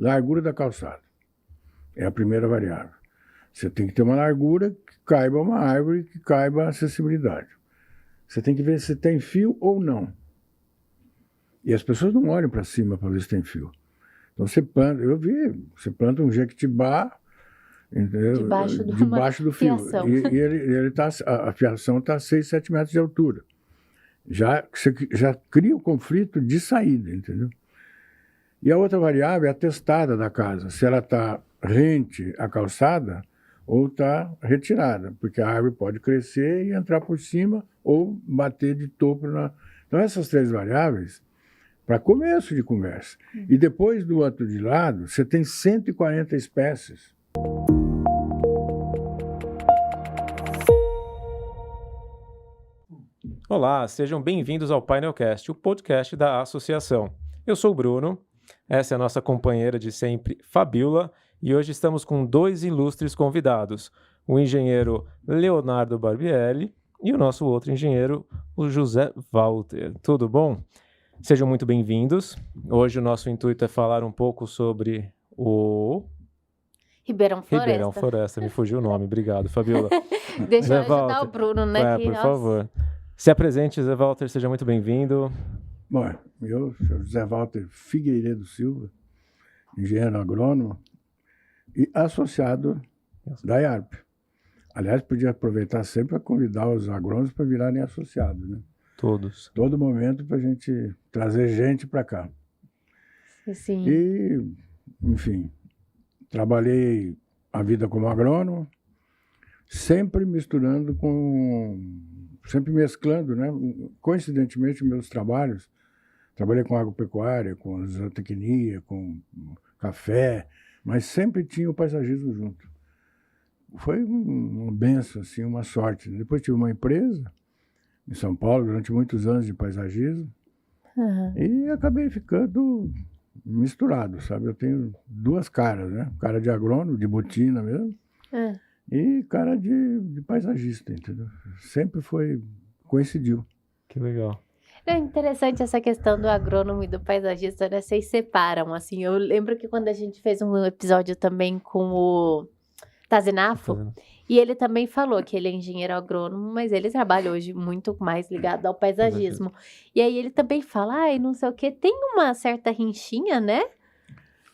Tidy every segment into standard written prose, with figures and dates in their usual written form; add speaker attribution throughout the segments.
Speaker 1: largura da calçada. É a primeira variável. Você tem que ter uma largura que caiba uma árvore, que caiba a acessibilidade. Você tem que ver se tem fio ou não. E as pessoas não olham para cima para ver se tem fio. Então você planta, você planta um jequitibá, entendeu? Debaixo do fio.
Speaker 2: Fiação.
Speaker 1: E a fiação está a 6, 7 metros de altura. Você já cria o conflito de saída, entendeu? E a outra variável é a testada da casa, se ela está rente à calçada ou está retirada, porque a árvore pode crescer e entrar por cima ou bater de topo na... Então essas 3 variáveis, para começo de conversa. E depois do outro de lado, você tem 140 espécies.
Speaker 3: Olá, sejam bem-vindos ao Painelcast, o podcast da associação. Eu sou o Bruno, essa é a nossa companheira de sempre, Fabiola, e hoje estamos com 2 ilustres convidados, o engenheiro Leonardo Barbieri e o nosso outro engenheiro, o José Walter. Tudo bom? Sejam muito bem-vindos. Hoje o nosso intuito é falar um pouco sobre o...
Speaker 2: Ribeirão Floresta.
Speaker 3: Ribeirão Floresta, me fugiu o nome. Obrigado, Fabiola.
Speaker 2: Deixa eu ajudar o Bruno, né?
Speaker 3: Por favor. Se apresente, José Walter, seja muito bem-vindo.
Speaker 1: Bom, eu sou José Walter Figueiredo Silva, engenheiro agrônomo e associado da IARP. Aliás, podia aproveitar sempre para convidar os agrônomos para virarem associados, né?
Speaker 3: Todos.
Speaker 1: Todo momento para a gente trazer gente para cá.
Speaker 2: Sim.
Speaker 1: E, enfim, trabalhei a vida como agrônomo, sempre misturando sempre mesclando, né? Coincidentemente, meus trabalhos, trabalhei com agropecuária, com zootecnia, com café, mas sempre tinha o paisagismo junto. Foi uma benção, assim, uma sorte. Depois tive uma empresa em São Paulo, durante muitos anos de paisagismo, e acabei ficando misturado, sabe? Eu tenho 2 caras, né? Cara de agrônomo, de botina mesmo, e cara de paisagista, entendeu? Sempre coincidiu.
Speaker 3: Que legal.
Speaker 2: É interessante essa questão do agrônomo e do paisagista, né? Vocês separam, assim. Eu lembro que quando a gente fez um episódio também com o Tazinafo, e ele também falou que ele é engenheiro agrônomo, mas ele trabalha hoje muito mais ligado ao paisagismo. E aí ele também fala, ai, não sei o quê, tem uma certa rinchinha, né?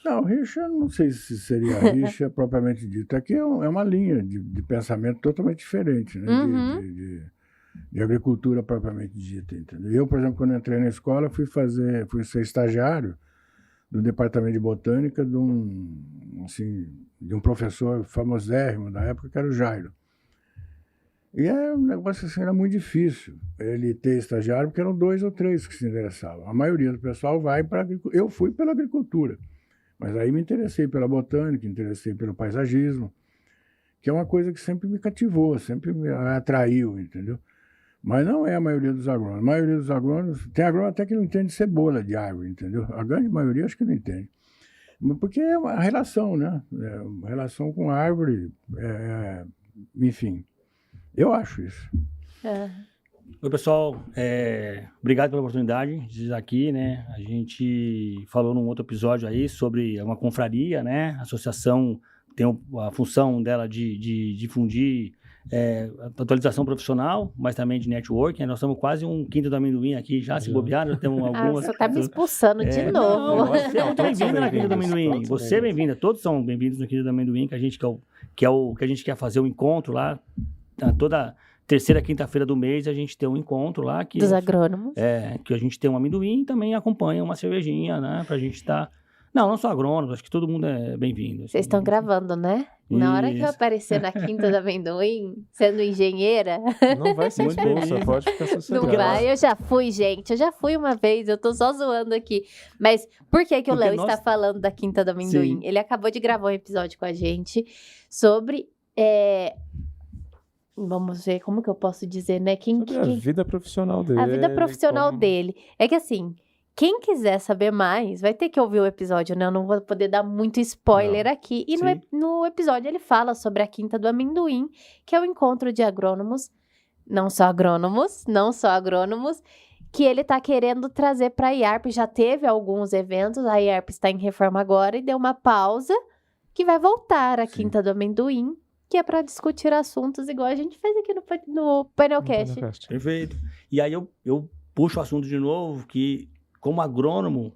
Speaker 1: Não, rixa, não sei se seria rixa propriamente dita. Aqui é uma linha de pensamento totalmente diferente, né? De agricultura propriamente dita, entendeu? Eu, por exemplo, quando entrei na escola, fui ser estagiário do departamento de botânica de um professor famosérrimo da época, que era o Jairo. E um negócio assim, era muito difícil ele ter estagiário, porque eram 2 ou 3 que se interessavam. A maioria do pessoal vai para a agricultura. Eu fui pela agricultura, mas aí me interessei pela botânica, interessei pelo paisagismo, que é uma coisa que sempre me cativou, sempre me atraiu, entendeu? Mas não é a maioria dos agrônomos. A maioria dos agrônomos, tem agrônomo até que não entende cebola de árvore, entendeu? A grande maioria acho que não entende. Porque é uma relação, né? É uma relação com a árvore, enfim. Eu acho isso.
Speaker 4: Oi, pessoal. Obrigado pela oportunidade de estar aqui, né? A gente falou num outro episódio aí sobre uma confraria, né? A associação tem a função dela de difundir atualização profissional, mas também de networking. Nós estamos quase um quinto do amendoim aqui, já se bobear, já temos algumas...
Speaker 2: Você tá me expulsando de novo.
Speaker 4: Você é bem-vinda na Quinta do Amendoim. Você é bem-vinda. Todos são bem-vindos na Quinta do Amendoim, que a gente que a gente quer fazer o encontro lá, toda terceira quinta-feira do mês a gente tem um encontro lá.
Speaker 2: Dos agrônomos.
Speaker 4: Que a gente tem um amendoim e também acompanha uma cervejinha, né, pra gente estar... Não sou agrônomo, acho que todo mundo é bem-vindo.
Speaker 2: Vocês estão gravando, né? Na hora que eu aparecer na Quinta do Amendoim, sendo engenheira...
Speaker 3: Não vai ser expulsa, pode ficar sossegada.
Speaker 2: Não vai, eu já fui, gente. Eu já fui uma vez, eu tô só zoando aqui. Mas por que o Léo está falando da Quinta do Amendoim? Sim. Ele acabou de gravar um episódio com a gente sobre... Vamos ver, como que eu posso dizer, né?
Speaker 3: A vida profissional dele.
Speaker 2: A vida profissional dele. É que assim... Quem quiser saber mais, vai ter que ouvir o episódio, né? Eu não vou poder dar muito spoiler aqui. E no episódio ele fala sobre a Quinta do Amendoim, que é o encontro de agrônomos, não só agrônomos, que ele tá querendo trazer para a IARP. Já teve alguns eventos, a IARP está em reforma agora e deu uma pausa, que vai voltar a Quinta do Amendoim, que é para discutir assuntos igual a gente fez aqui no Painelcast.
Speaker 4: Perfeito. E aí eu puxo o assunto de novo, que como agrônomo,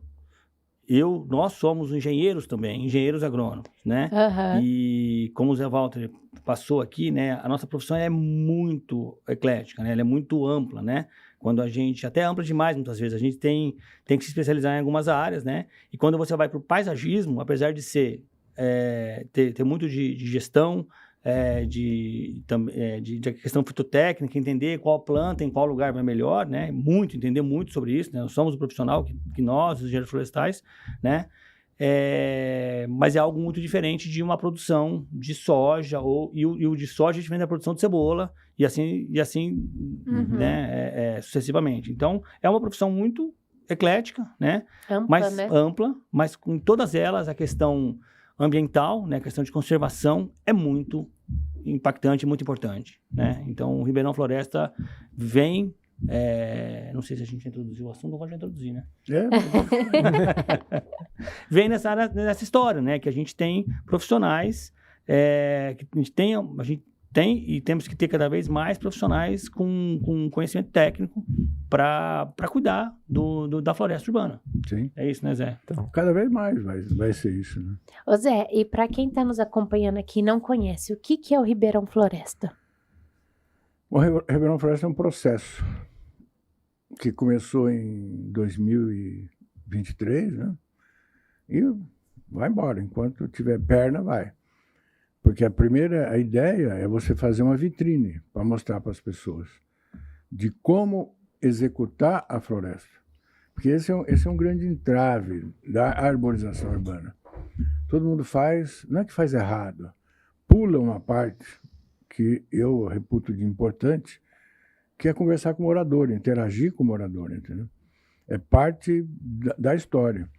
Speaker 4: nós somos engenheiros também, engenheiros agrônomos, né?
Speaker 2: Uhum.
Speaker 4: E como o Zé Walter passou aqui, né? A nossa profissão é muito eclética, né? Ela é muito ampla, né? Quando a gente, até ampla demais muitas vezes, a gente tem que se especializar em algumas áreas, né? E quando você vai para o paisagismo, apesar de ser, ter muito de gestão, de questão fitotécnica, entender qual planta, em qual lugar vai melhor, né? Entender muito sobre isso, né? Nós somos o profissional que nós, os engenheiros florestais, né? Mas é algo muito diferente de uma produção de soja, e o de soja diferente da produção de cebola, e assim né? Sucessivamente. Então, é uma profissão muito eclética, né? Ampla, mas com todas elas, a questão ambiental, né? A questão de conservação é muito impactante, muito importante, né? Então, o Ribeirão Floresta vem... não sei se a gente introduziu o assunto, eu vou introduzir, né? Vem nessa história, né? Que a gente tem profissionais, que a gente tem e temos que ter cada vez mais profissionais com conhecimento técnico para cuidar da floresta urbana.
Speaker 1: Sim.
Speaker 4: É isso, né, Zé?
Speaker 1: Então, cada vez mais vai ser isso, né?
Speaker 2: Ô Zé, e para quem está nos acompanhando aqui e não conhece, o que é o Ribeirão Floresta?
Speaker 1: O Ribeirão Floresta é um processo que começou em 2023, né? E vai embora. Enquanto tiver perna, vai. Porque a ideia é você fazer uma vitrine para mostrar para as pessoas de como executar a floresta. Porque esse é um grande entrave da arborização urbana. Todo mundo faz, não é que faz errado, pula uma parte que eu reputo de importante, que é conversar com o morador, interagir com o morador, entendeu? É parte da história.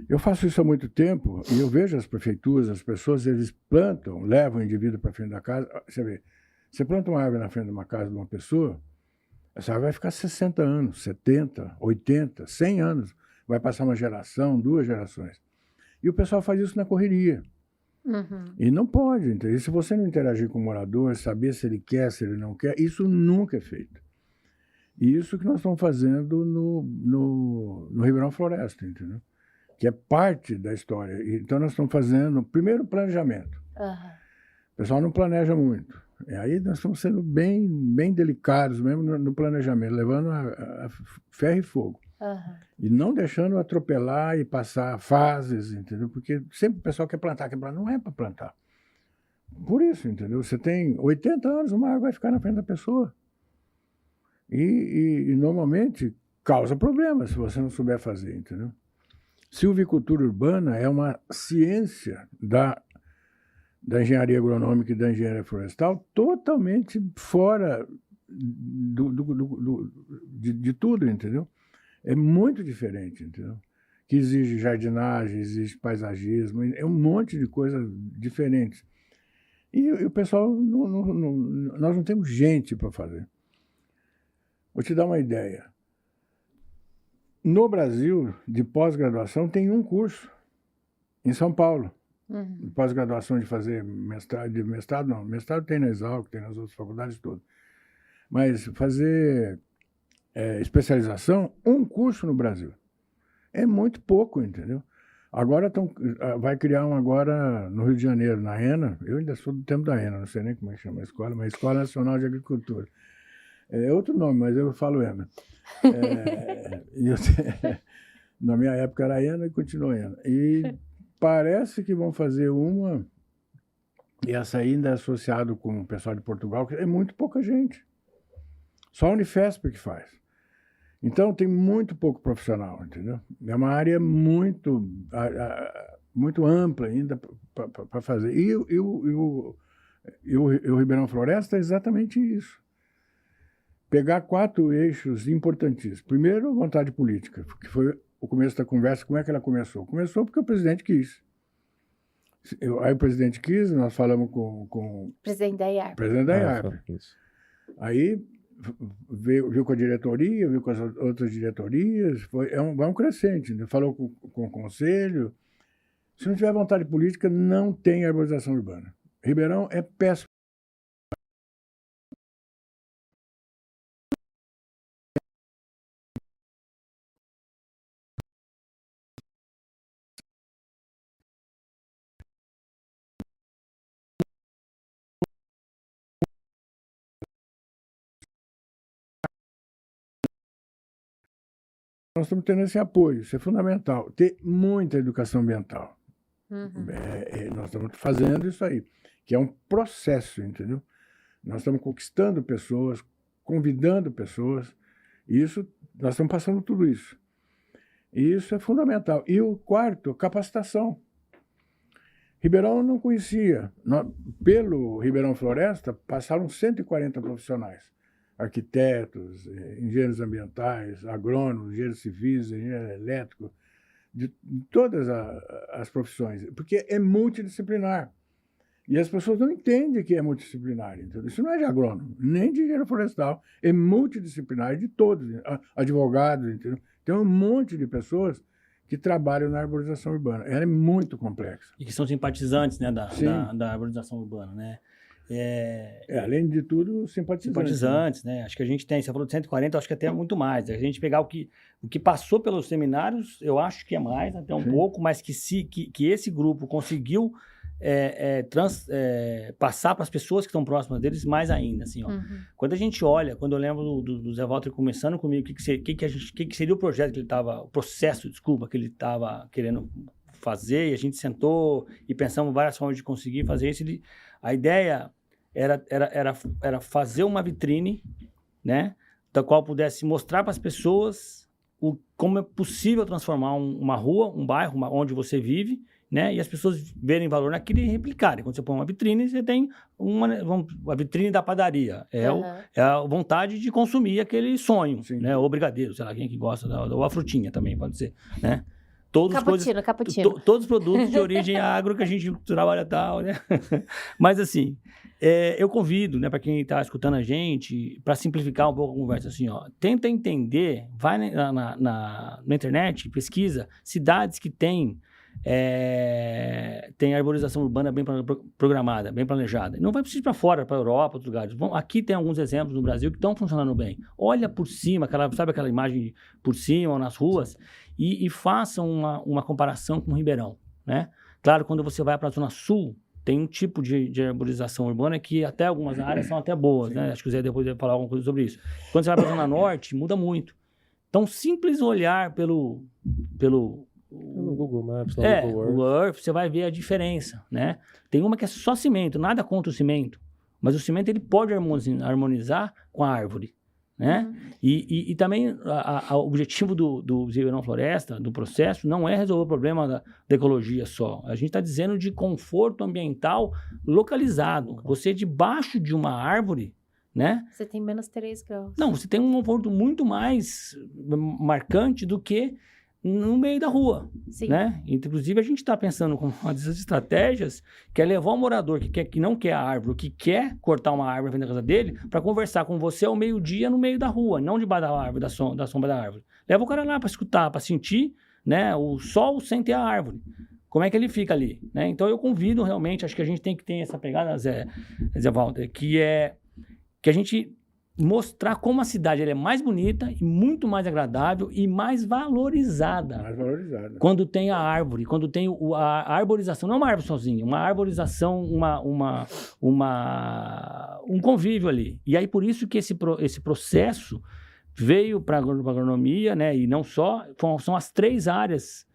Speaker 1: Eu faço isso há muito tempo e eu vejo as prefeituras, as pessoas, eles plantam, levam o indivíduo para frente da casa. Você vê, você planta uma árvore na frente de uma casa de uma pessoa, essa árvore vai ficar 60 anos, 70, 80, 100 anos. Vai passar uma geração, 2 gerações. E o pessoal faz isso na correria.
Speaker 2: Uhum.
Speaker 1: E não pode, entendeu? Se você não interagir com o morador, saber se ele quer, se ele não quer, isso nunca é feito. E isso que nós estamos fazendo no Ribeirão Floresta, entendeu? Que é parte da história. Então nós estamos fazendo, primeiro, planejamento.
Speaker 2: Uhum.
Speaker 1: O pessoal não planeja muito. E aí nós estamos sendo bem delicados mesmo no planejamento, levando a ferro e fogo.
Speaker 2: Uhum.
Speaker 1: E não deixando atropelar e passar fases, entendeu? Porque sempre o pessoal quer plantar, não é para plantar. Por isso, entendeu? Você tem 80 anos, uma árvore vai ficar na frente da pessoa. E normalmente causa problemas se você não souber fazer, entendeu? Silvicultura urbana é uma ciência da engenharia agronômica e da engenharia florestal totalmente fora de tudo, entendeu? É muito diferente, entendeu? Que exige jardinagem, exige paisagismo, é um monte de coisas diferentes. E o pessoal, nós não temos gente para fazer. Vou te dar uma ideia. No Brasil, de pós-graduação, tem um curso em São Paulo.
Speaker 2: Uhum.
Speaker 1: Pós-graduação de fazer mestrado não. Mestrado tem na Exalc, tem nas outras faculdades todas. Mas fazer especialização, um curso no Brasil. É muito pouco, entendeu? Agora vai criar um agora no Rio de Janeiro, na ENA. Eu ainda sou do tempo da ENA, não sei nem como é que chama a escola, mas Escola Nacional de Agricultura. É outro nome, mas eu falo ENA. Na minha época era ENA e continua ENA. E parece que vão fazer uma, e essa ainda é associado com o pessoal de Portugal, que é muito pouca gente. Só a Unifesp que faz. Então tem muito pouco profissional, entendeu? É uma área muito ampla ainda para fazer. E o Ribeirão Floresta é exatamente isso. Pegar 4 eixos importantíssimos. Primeiro, vontade política, que foi o começo da conversa. Como é que ela começou? Começou porque o presidente quis. Aí o presidente quis, nós falamos com o
Speaker 2: Presidente da IARP.
Speaker 1: presidente da IARP. Aí viu com a diretoria, viu com as outras diretorias, é um crescente, né? Falou com o conselho. Se não tiver vontade política, não tem arborização urbana. Ribeirão é péssimo. Nós estamos tendo esse apoio, isso é fundamental. Ter muita educação ambiental. Nós estamos fazendo isso aí, que é um processo, entendeu? Nós estamos conquistando pessoas, convidando pessoas, nós estamos passando tudo isso. E isso é fundamental. E o quarto, capacitação. Ribeirão não conhecia. Pelo Ribeirão Floresta, passaram 140 profissionais. Arquitetos, engenheiros ambientais, agrônomos, engenheiros civis, engenheiro elétrico, de todas as profissões, porque é multidisciplinar. E as pessoas não entendem que é multidisciplinar. Entendeu? Isso não é de agrônomo, nem de engenheiro florestal. É multidisciplinar de todos, advogados, entendeu? Tem um monte de pessoas que trabalham na arborização urbana. Ela é muito complexa.
Speaker 4: E que são simpatizantes, né, da arborização urbana, né?
Speaker 1: Além de tudo, simpatizantes,
Speaker 4: né? Acho que a gente tem, você falou de 140, acho que até muito mais. A gente pegar o que passou pelos seminários, eu acho que é mais, até um pouco, mas que esse grupo conseguiu passar para as pessoas que estão próximas deles mais ainda, assim, ó. Quando a gente olha, quando eu lembro do Zé Walter conversando comigo, o que seria o projeto que ele estava, o processo, desculpa, que ele estava querendo fazer, e a gente sentou e pensamos várias formas de conseguir fazer isso. A ideia era fazer uma vitrine, né, da qual pudesse mostrar para as pessoas como é possível transformar uma rua, um bairro, onde você vive, né, e as pessoas verem valor naquilo e replicarem. Quando você põe uma vitrine, você tem a vitrine da padaria. É a vontade de consumir aquele sonho, né, ou brigadeiro, sei lá, quem que gosta, ou a frutinha também, pode ser, né?
Speaker 2: Cappuccino.
Speaker 4: Todos os produtos de origem agro que a gente trabalha tal, né? Mas assim, eu convido, né, para quem está escutando a gente, para simplificar um pouco a conversa, assim, ó, tenta entender, vai na internet, pesquisa cidades que tem arborização urbana bem programada, bem planejada. Não vai precisar ir para fora, para a Europa, outros lugares. Aqui tem alguns exemplos no Brasil que estão funcionando bem. Olha por cima, sabe aquela imagem por cima ou nas ruas, e faça uma comparação com o Ribeirão, né? Claro, quando você vai para a Zona Sul, tem um tipo de arborização urbana que até algumas áreas são até boas, né? Acho que o Zé depois vai falar alguma coisa sobre isso. Quando você vai para a Zona Norte, muda muito. Então, simples olhar pelo
Speaker 3: Google Maps,
Speaker 4: Google Earth, você vai ver a diferença, né? Tem uma que é só cimento, nada contra o cimento, mas o cimento ele pode harmonizar com a árvore, né? E também o objetivo do Ribeirão Floresta, do processo, não é resolver o problema da ecologia só. A gente está dizendo de conforto ambiental localizado. Você debaixo de uma árvore, né?
Speaker 2: Você tem menos 3 graus.
Speaker 4: Não, você tem um conforto muito mais marcante do que no meio da rua, né? Inclusive, a gente está pensando com uma dessas estratégias que é levar um morador que não quer a árvore, que quer cortar uma árvore na casa dele, para conversar com você ao meio-dia no meio da rua, não debaixo da árvore, da sombra da árvore. Leva o cara lá para escutar, para sentir, né, o sol sem ter a árvore. Como é que ele fica ali, né? Então, eu convido realmente, acho que a gente tem que ter essa pegada, Zé Walter, que a gente mostrar como a cidade ela é mais bonita e muito mais agradável e mais valorizada.
Speaker 1: Mais valorizada.
Speaker 4: Quando tem a árvore, quando tem a arborização, não uma árvore sozinha, uma arborização, um convívio ali. E aí, por isso que esse processo veio para a agronomia, né? E não só, são as 3 áreas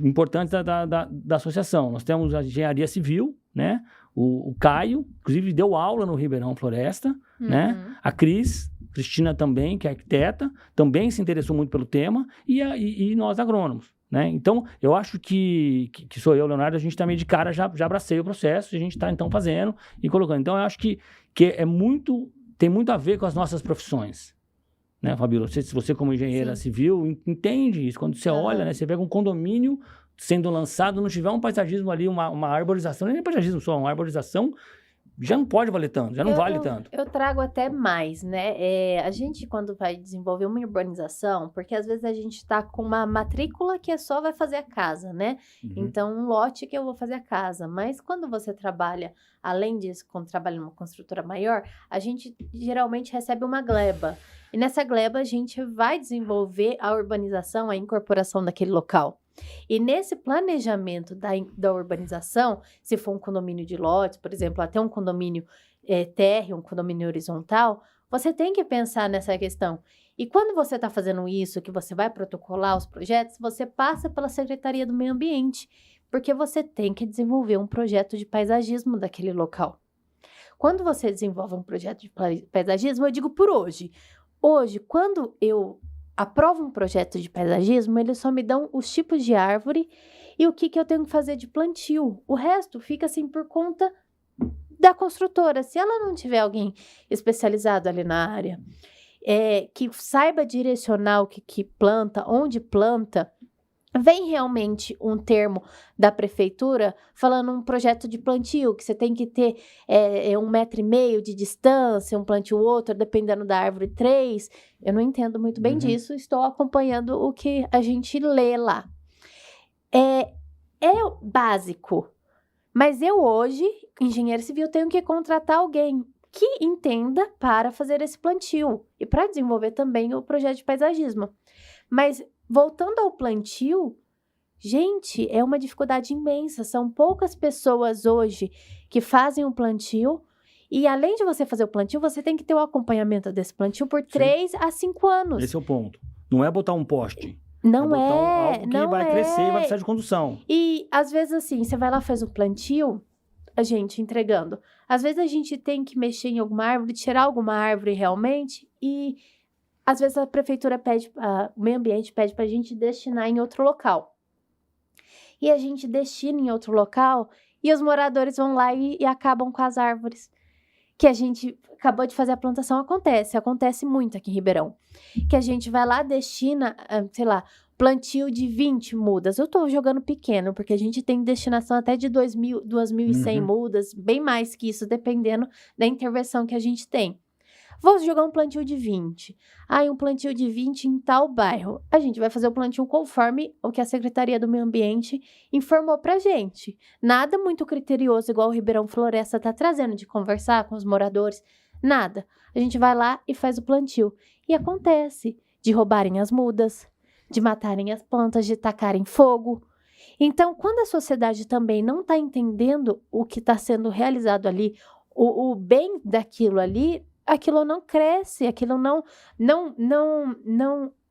Speaker 4: importantes da associação. Nós temos a engenharia civil, né? O Caio, inclusive, deu aula no Ribeirão Floresta, né? A Cristina também, que é arquiteta, também se interessou muito pelo tema, e nós agrônomos, né? Então, eu acho que sou eu, Leonardo, a gente também de cara já abracei o processo, e a gente está, então, fazendo e colocando. Então, eu acho que tem muito a ver com as nossas profissões, né, Fabíola? Se você como engenheira civil, entende isso. Quando você olha, né, você pega um condomínio sendo lançado, não tiver um paisagismo ali, uma arborização, nem paisagismo só, uma arborização já não pode valer tanto, já não vale tanto.
Speaker 2: Eu trago até mais, né? A gente, quando vai desenvolver uma urbanização, porque às vezes a gente está com uma matrícula que só vai fazer a casa, né? Então, um lote que eu vou fazer a casa. Mas quando você trabalha, além disso, quando trabalha numa construtora maior, a gente geralmente recebe uma gleba. E nessa gleba, a gente vai desenvolver a urbanização, a incorporação daquele local. E nesse planejamento da urbanização, se for um condomínio de lotes, por exemplo, até um condomínio térreo, um condomínio horizontal, você tem que pensar nessa questão. E quando você está fazendo isso, que você vai protocolar os projetos, você passa pela Secretaria do Meio Ambiente, porque você tem que desenvolver um projeto de paisagismo daquele local. Quando você desenvolve um projeto de paisagismo, eu digo por hoje. Hoje, quando eu aprovo um projeto de paisagismo, eles só me dão os tipos de árvore e o que eu tenho que fazer de plantio. O resto fica assim por conta da construtora. Se ela não tiver alguém especializado ali na área, que saiba direcionar o que planta, onde planta, vem realmente um termo da prefeitura falando um projeto de plantio, que você tem que ter 1,5 metro de distância, um plantio outro, dependendo da árvore 3. Eu não entendo muito bem disso, estou acompanhando o que a gente lê lá. É básico, mas eu hoje, engenheiro civil, tenho que contratar alguém que entenda para fazer esse plantio e para desenvolver também o projeto de paisagismo. Mas voltando ao plantio, gente, é uma dificuldade imensa. São poucas pessoas hoje que fazem um plantio. E além de você fazer o plantio, você tem que ter o acompanhamento desse plantio por 3 a 5 anos.
Speaker 4: Esse é o ponto. Não é botar um poste.
Speaker 2: Não
Speaker 4: botar algo que
Speaker 2: não
Speaker 4: vai crescer e vai precisar de condução.
Speaker 2: E às vezes assim, você vai lá, faz o plantio, a gente entregando. Às vezes a gente tem que mexer em alguma árvore, tirar alguma árvore realmente e... Às vezes a prefeitura pede, o meio ambiente pede para a gente destinar em outro local. E a gente destina em outro local e os moradores vão lá e acabam com as árvores. Que a gente acabou de fazer a plantação, acontece muito aqui em Ribeirão. Que a gente vai lá, destina, sei lá, plantio de 20 mudas. Eu tô jogando pequeno, porque a gente tem destinação até de 2.100 mudas, bem mais que isso, dependendo da intervenção que a gente tem. Vou jogar um plantio de 20. Um plantio de 20 em tal bairro. A gente vai fazer o plantio conforme o que a Secretaria do Meio Ambiente informou pra gente. Nada muito criterioso, igual o Ribeirão Floresta tá trazendo, de conversar com os moradores. Nada. A gente vai lá e faz o plantio. E acontece de roubarem as mudas, de matarem as plantas, de tacarem fogo. Então, quando a sociedade também não está entendendo o que está sendo realizado ali, o bem daquilo ali, aquilo não cresce, aquilo não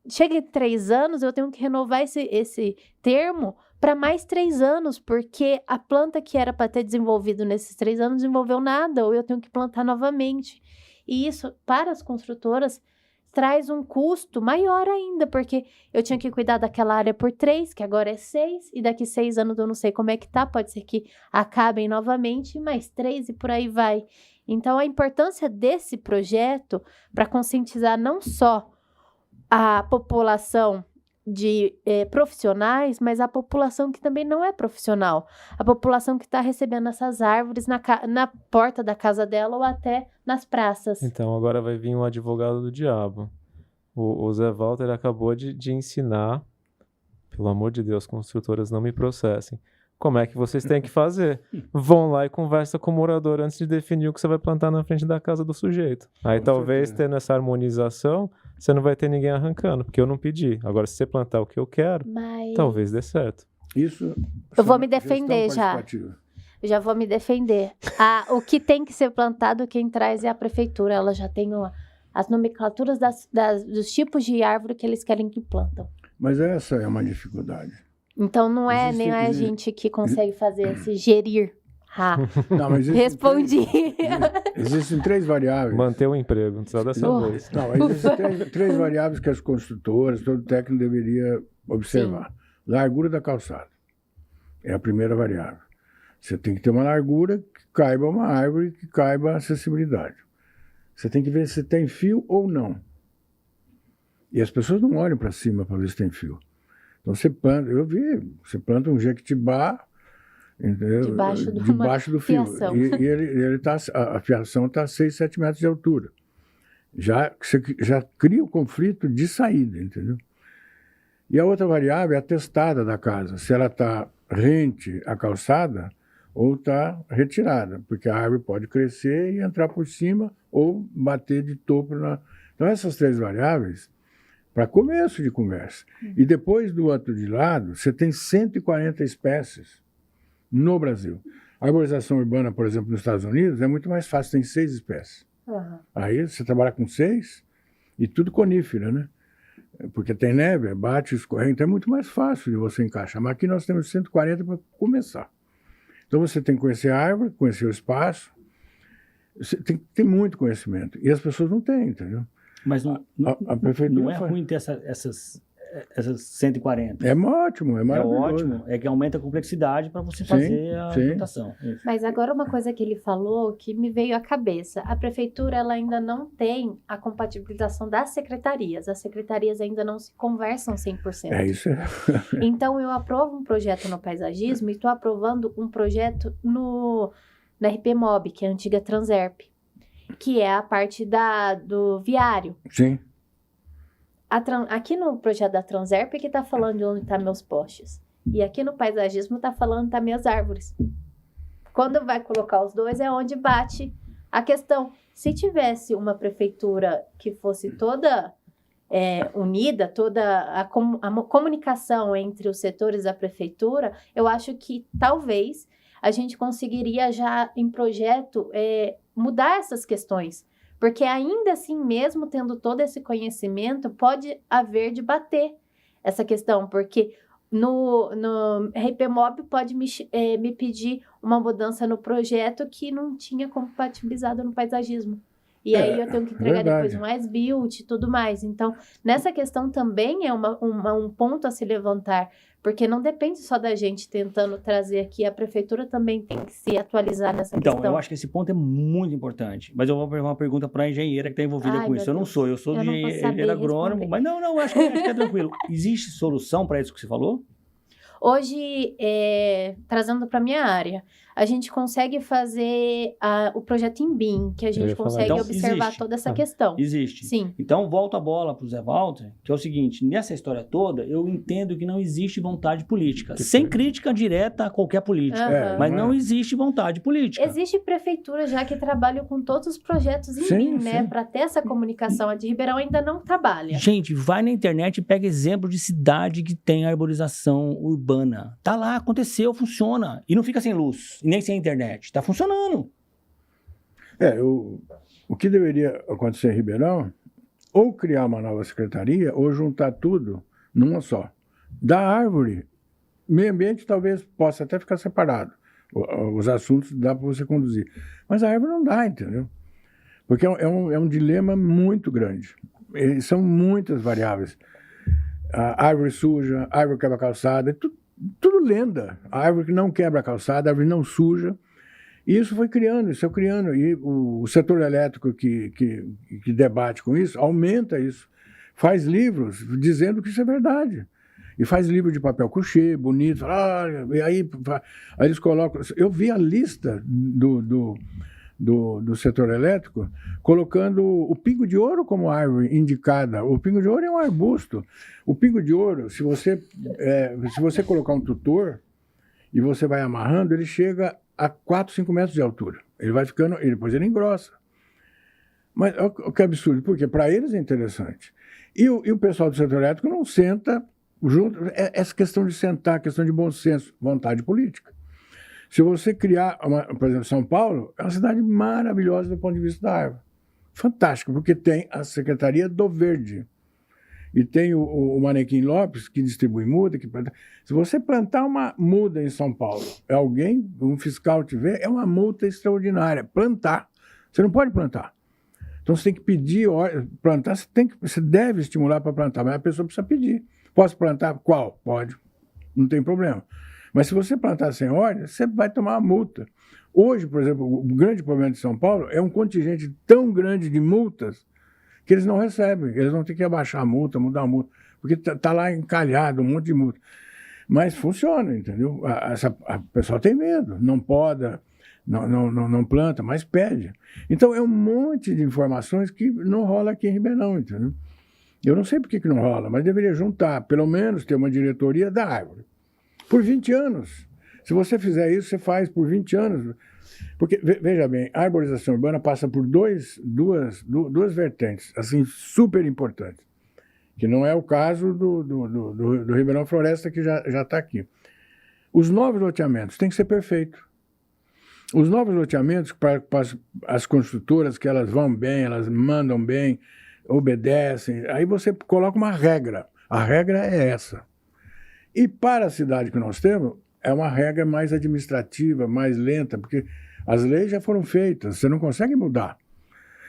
Speaker 2: chega em 3 anos, eu tenho que renovar esse termo para mais 3 anos, porque a planta que era para ter desenvolvido nesses 3 anos não desenvolveu nada, ou eu tenho que plantar novamente. E isso, para as construtoras, traz um custo maior ainda, porque eu tinha que cuidar daquela área por 3, que agora é 6, e daqui 6 anos eu não sei como é que tá, pode ser que acabem novamente, mais 3 e por aí vai. Então, a importância desse projeto para conscientizar não só a população de profissionais, mas a população que também não é profissional. A população que está recebendo essas árvores na porta da casa dela ou até nas praças.
Speaker 3: Então, agora vai vir um advogado do diabo. O Zé Walter acabou de ensinar, pelo amor de Deus, construtoras, não me processem, como é que vocês têm que fazer. Vão lá e conversa com o morador antes de definir o que você vai plantar na frente da casa do sujeito. Aí talvez tendo essa harmonização, você não vai ter ninguém arrancando, porque eu não pedi. Agora, se você plantar o que eu quero, talvez dê certo.
Speaker 1: Isso.
Speaker 2: Eu vou me defender já. Eu já vou me defender. O que tem que ser plantado, quem traz é a prefeitura. Ela já tem as nomenclaturas dos tipos de árvore que eles querem que plantam.
Speaker 1: Mas essa é uma dificuldade.
Speaker 2: Então não é nem a gente que consegue fazer esse gerir.
Speaker 1: Não, mas
Speaker 2: respondi.
Speaker 1: Existem 3 variáveis.
Speaker 3: Manter o emprego, não precisa dessa vez.
Speaker 1: Não, existem 3 variáveis que as construtoras, todo técnico deveria observar. Sim. Largura da calçada. É a primeira variável. Você tem que ter uma largura que caiba uma árvore, que caiba a acessibilidade. Você tem que ver se tem fio ou não. E as pessoas não olham para cima para ver se tem fio. Então você planta, você planta um jequitibá, entendeu?
Speaker 2: Debaixo
Speaker 1: do fio.
Speaker 2: fiação.
Speaker 1: A fiação está a 6, 7 metros de altura. Você já cria o conflito de saída, entendeu? E a outra variável é a testada da casa, se ela está rente à calçada ou está retirada, porque a árvore pode crescer e entrar por cima ou bater de topo na... Então, essas 3 variáveis, para começo de conversa. E depois, do outro de lado, você tem 140 espécies no Brasil. A arborização urbana, por exemplo, nos Estados Unidos, é muito mais fácil, tem 6 espécies.
Speaker 2: Uhum.
Speaker 1: Aí você trabalha com 6 e tudo conífera, né? Porque tem neve, bate, escorrega, então é muito mais fácil de você encaixar. Mas aqui nós temos 140 para começar. Então você tem que conhecer a árvore, conhecer o espaço, você tem muito conhecimento. E as pessoas não têm, entendeu?
Speaker 4: Mas
Speaker 1: a prefeitura
Speaker 4: não é ruim ter essas 140.
Speaker 1: É ótimo, é maravilhoso.
Speaker 4: É ótimo, é que aumenta a complexidade para você fazer a votação.
Speaker 2: Mas agora uma coisa que ele falou que me veio à cabeça. A prefeitura ela ainda não tem a compatibilização das secretarias. As secretarias ainda não se conversam 100%.
Speaker 1: É isso.
Speaker 2: Então eu aprovo um projeto no paisagismo e estou aprovando um projeto na RPMob, que é a antiga Transerp, que é a parte do viário.
Speaker 1: Sim.
Speaker 2: Aqui no projeto da Transerp que está falando de onde estão meus postes. E aqui no paisagismo está falando onde estão minhas árvores. Quando vai colocar os dois é onde bate a questão. Se tivesse uma prefeitura que fosse toda unida, toda a comunicação entre os setores da prefeitura, eu acho que talvez a gente conseguiria já em projeto mudar essas questões. Porque ainda assim, mesmo tendo todo esse conhecimento, pode haver de bater essa questão. Porque no RPMob pode me pedir uma mudança no projeto que não tinha compatibilizado no paisagismo. E aí eu tenho que entregar depois um as-built e tudo mais. Então, nessa questão também é um ponto a se levantar. Porque não depende só da gente tentando trazer aqui. A prefeitura também tem que se atualizar nessa questão.
Speaker 4: Então, eu acho que esse ponto é muito importante. Mas eu vou fazer uma pergunta para a engenheira que está envolvida com isso. Eu sou de engenheiro agrônomo. Mas não, acho que é tranquilo. Existe solução para isso que você falou?
Speaker 2: Hoje, trazendo para a minha área, a gente consegue fazer o projeto em BIM, que a gente consegue observar toda essa questão.
Speaker 4: Existe.
Speaker 2: Sim.
Speaker 4: Então, volto a bola para o Zé Walter, que é o seguinte, nessa história toda, eu entendo que não existe vontade política. Sem crítica direta a qualquer política. Mas não existe vontade política.
Speaker 2: Existe prefeitura já que trabalha com todos os projetos em BIM, né? Para ter essa comunicação. A de Ribeirão ainda não trabalha.
Speaker 4: Gente, vai na internet e pega exemplo de cidade que tem arborização urbana. Tá lá, aconteceu, funciona. E não fica sem luz. Nem sem internet. Está funcionando.
Speaker 1: O que deveria acontecer em Ribeirão, ou criar uma nova secretaria, ou juntar tudo numa só. Da árvore, meio ambiente talvez possa até ficar separado. Os assuntos dá para você conduzir. Mas a árvore não dá, entendeu? Porque é um dilema muito grande. São muitas variáveis. A árvore suja, a árvore quebra calçada, tudo lenda. A árvore que não quebra a calçada, a árvore não suja. E isso foi criando. E o setor elétrico que debate com isso, aumenta isso. Faz livros dizendo que isso é verdade. E faz livro de papel couché, bonito. E aí eles colocam... Eu vi a lista do setor elétrico colocando o pingo de ouro como árvore indicada. O pingo de ouro é um arbusto. O pingo de ouro, se você colocar um tutor e você vai amarrando, ele chega a 4, 5 metros de altura. Ele vai ficando, depois ele engrossa. Mas o que absurdo, porque para eles é interessante. E o pessoal do setor elétrico não senta junto. Essa questão de sentar, questão de bom senso, vontade política. Se você criar, por exemplo, São Paulo, é uma cidade maravilhosa do ponto de vista da árvore. Fantástica, porque tem a Secretaria do Verde. E tem o Manequim Lopes, que distribui muda. Se você plantar uma muda em São Paulo, um fiscal te vê, é uma multa extraordinária. Plantar. Você não pode plantar. Então você tem que pedir, plantar, você deve estimular para plantar, mas a pessoa precisa pedir. Posso plantar? Qual? Pode. Não tem problema. Mas se você plantar sem ordem, você vai tomar uma multa. Hoje, por exemplo, o grande problema de São Paulo é um contingente tão grande de multas que eles não recebem. Eles vão ter que abaixar a multa, mudar a multa, porque está lá encalhado um monte de multa. Mas funciona, entendeu? A pessoa tem medo, não poda, não planta, mas pede. Então é um monte de informações que não rola aqui em Ribeirão, entendeu? Eu não sei por que não rola, mas deveria juntar, pelo menos ter uma diretoria da árvore. Por 20 anos. Se você fizer isso, você faz por 20 anos. Porque, veja bem, a arborização urbana passa por duas vertentes, assim, super importantes. Que não é o caso do Ribeirão Floresta, que já está aqui. Os novos loteamentos têm que ser perfeitos. Os novos loteamentos, para as construtoras, que elas vão bem, elas mandam bem, obedecem, aí você coloca uma regra. A regra é essa. E para a cidade que nós temos, é uma regra mais administrativa, mais lenta, porque as leis já foram feitas, você não consegue mudar.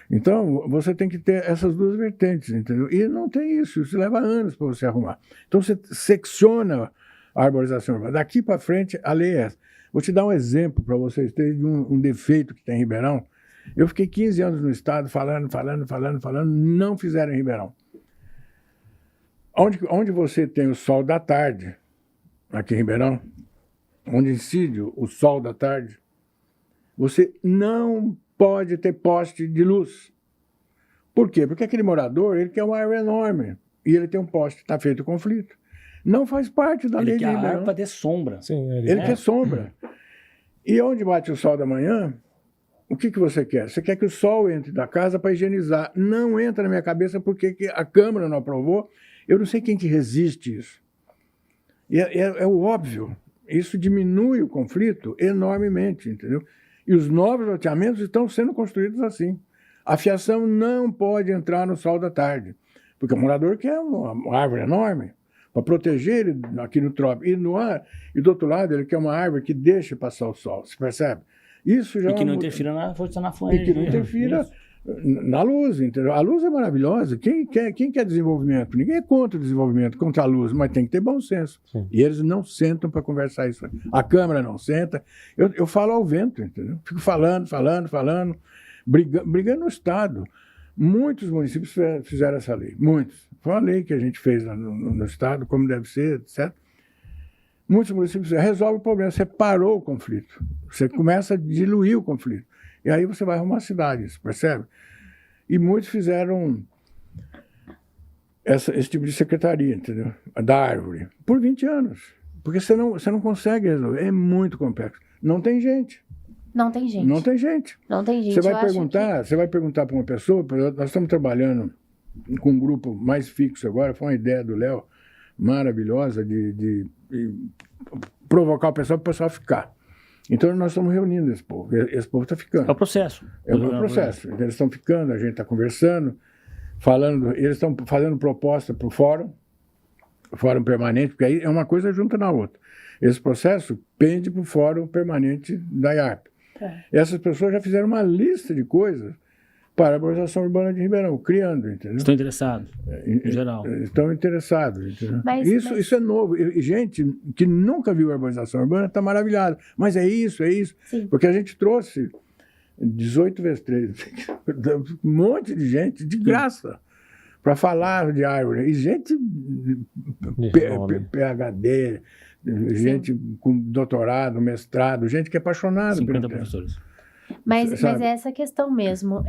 Speaker 1: Então, você tem que ter essas duas vertentes, entendeu? E não tem isso leva anos para você arrumar. Então, você secciona a arborização urbana. Daqui para frente, a lei é essa. Vou te dar um exemplo para vocês terem de um defeito que tem em Ribeirão. Eu fiquei 15 anos no estado falando, não fizeram em Ribeirão. Onde você tem o sol da tarde, aqui em Ribeirão, onde incide o sol da tarde, você não pode ter poste de luz. Por quê? Porque aquele morador, ele quer uma árvore enorme e ele tem um poste, está feito o conflito. Não faz parte da lei de Ribeirão. Ele quer a árvore
Speaker 4: para ter sombra.
Speaker 3: Sim,
Speaker 1: ele quer sombra. E onde bate o sol da manhã, o que você quer? Você quer que o sol entre da casa para higienizar. Não entra na minha cabeça porque a Câmara não aprovou. Eu não sei quem que resiste isso. E é o óbvio. Isso diminui o conflito enormemente, entendeu? E os novos loteamentos estão sendo construídos assim. A fiação não pode entrar no sol da tarde, porque o morador quer uma árvore enorme para proteger ele aqui no trópico. E do outro lado, ele quer uma árvore que deixe passar o sol, você percebe? Isso já
Speaker 4: e que não interfira na força na fonte.
Speaker 1: E que não interfira na luz, entendeu? A luz é maravilhosa. Quem quer desenvolvimento? Ninguém é contra o desenvolvimento, contra a luz, mas tem que ter bom senso. Sim. E eles não sentam para conversar isso. A Câmara não senta. Eu falo ao vento, entendeu? Fico falando, brigando no Estado. Muitos municípios fizeram essa lei, muitos. Foi uma lei que a gente fez no Estado, como deve ser, etc. Muitos municípios resolvem o problema, você parou o conflito, você começa a diluir o conflito. E aí você vai arrumar cidades, percebe? E muitos fizeram esse tipo de secretaria, entendeu? Da árvore, por 20 anos. Porque você não consegue resolver, é muito complexo. Não tem gente.
Speaker 2: Não tem gente.
Speaker 1: Você vai perguntar para uma pessoa, nós estamos trabalhando com um grupo mais fixo agora, foi uma ideia do Léo, maravilhosa, de provocar o pessoal ficar. Então, nós estamos reunindo esse povo está ficando.
Speaker 4: É o processo.
Speaker 1: Eles estão ficando, a gente está conversando, falando, eles estão fazendo proposta para o fórum permanente, porque aí é uma coisa junta na outra. Esse processo pende para o fórum permanente da IARP. Essas pessoas já fizeram uma lista de coisas para a arborização urbana de Ribeirão, criando, entendeu?
Speaker 4: Estão interessados, em geral.
Speaker 1: Estão interessados, entendeu? Isso é novo. E gente que nunca viu a arborização urbana está maravilhada. Mas é isso.
Speaker 2: Sim.
Speaker 1: Porque a gente trouxe 18 vezes 3, um monte de gente de graça para falar de árvore. E gente PhD, gente com doutorado, mestrado, gente que é apaixonada.
Speaker 4: 50 professores.
Speaker 2: Mas é essa questão mesmo.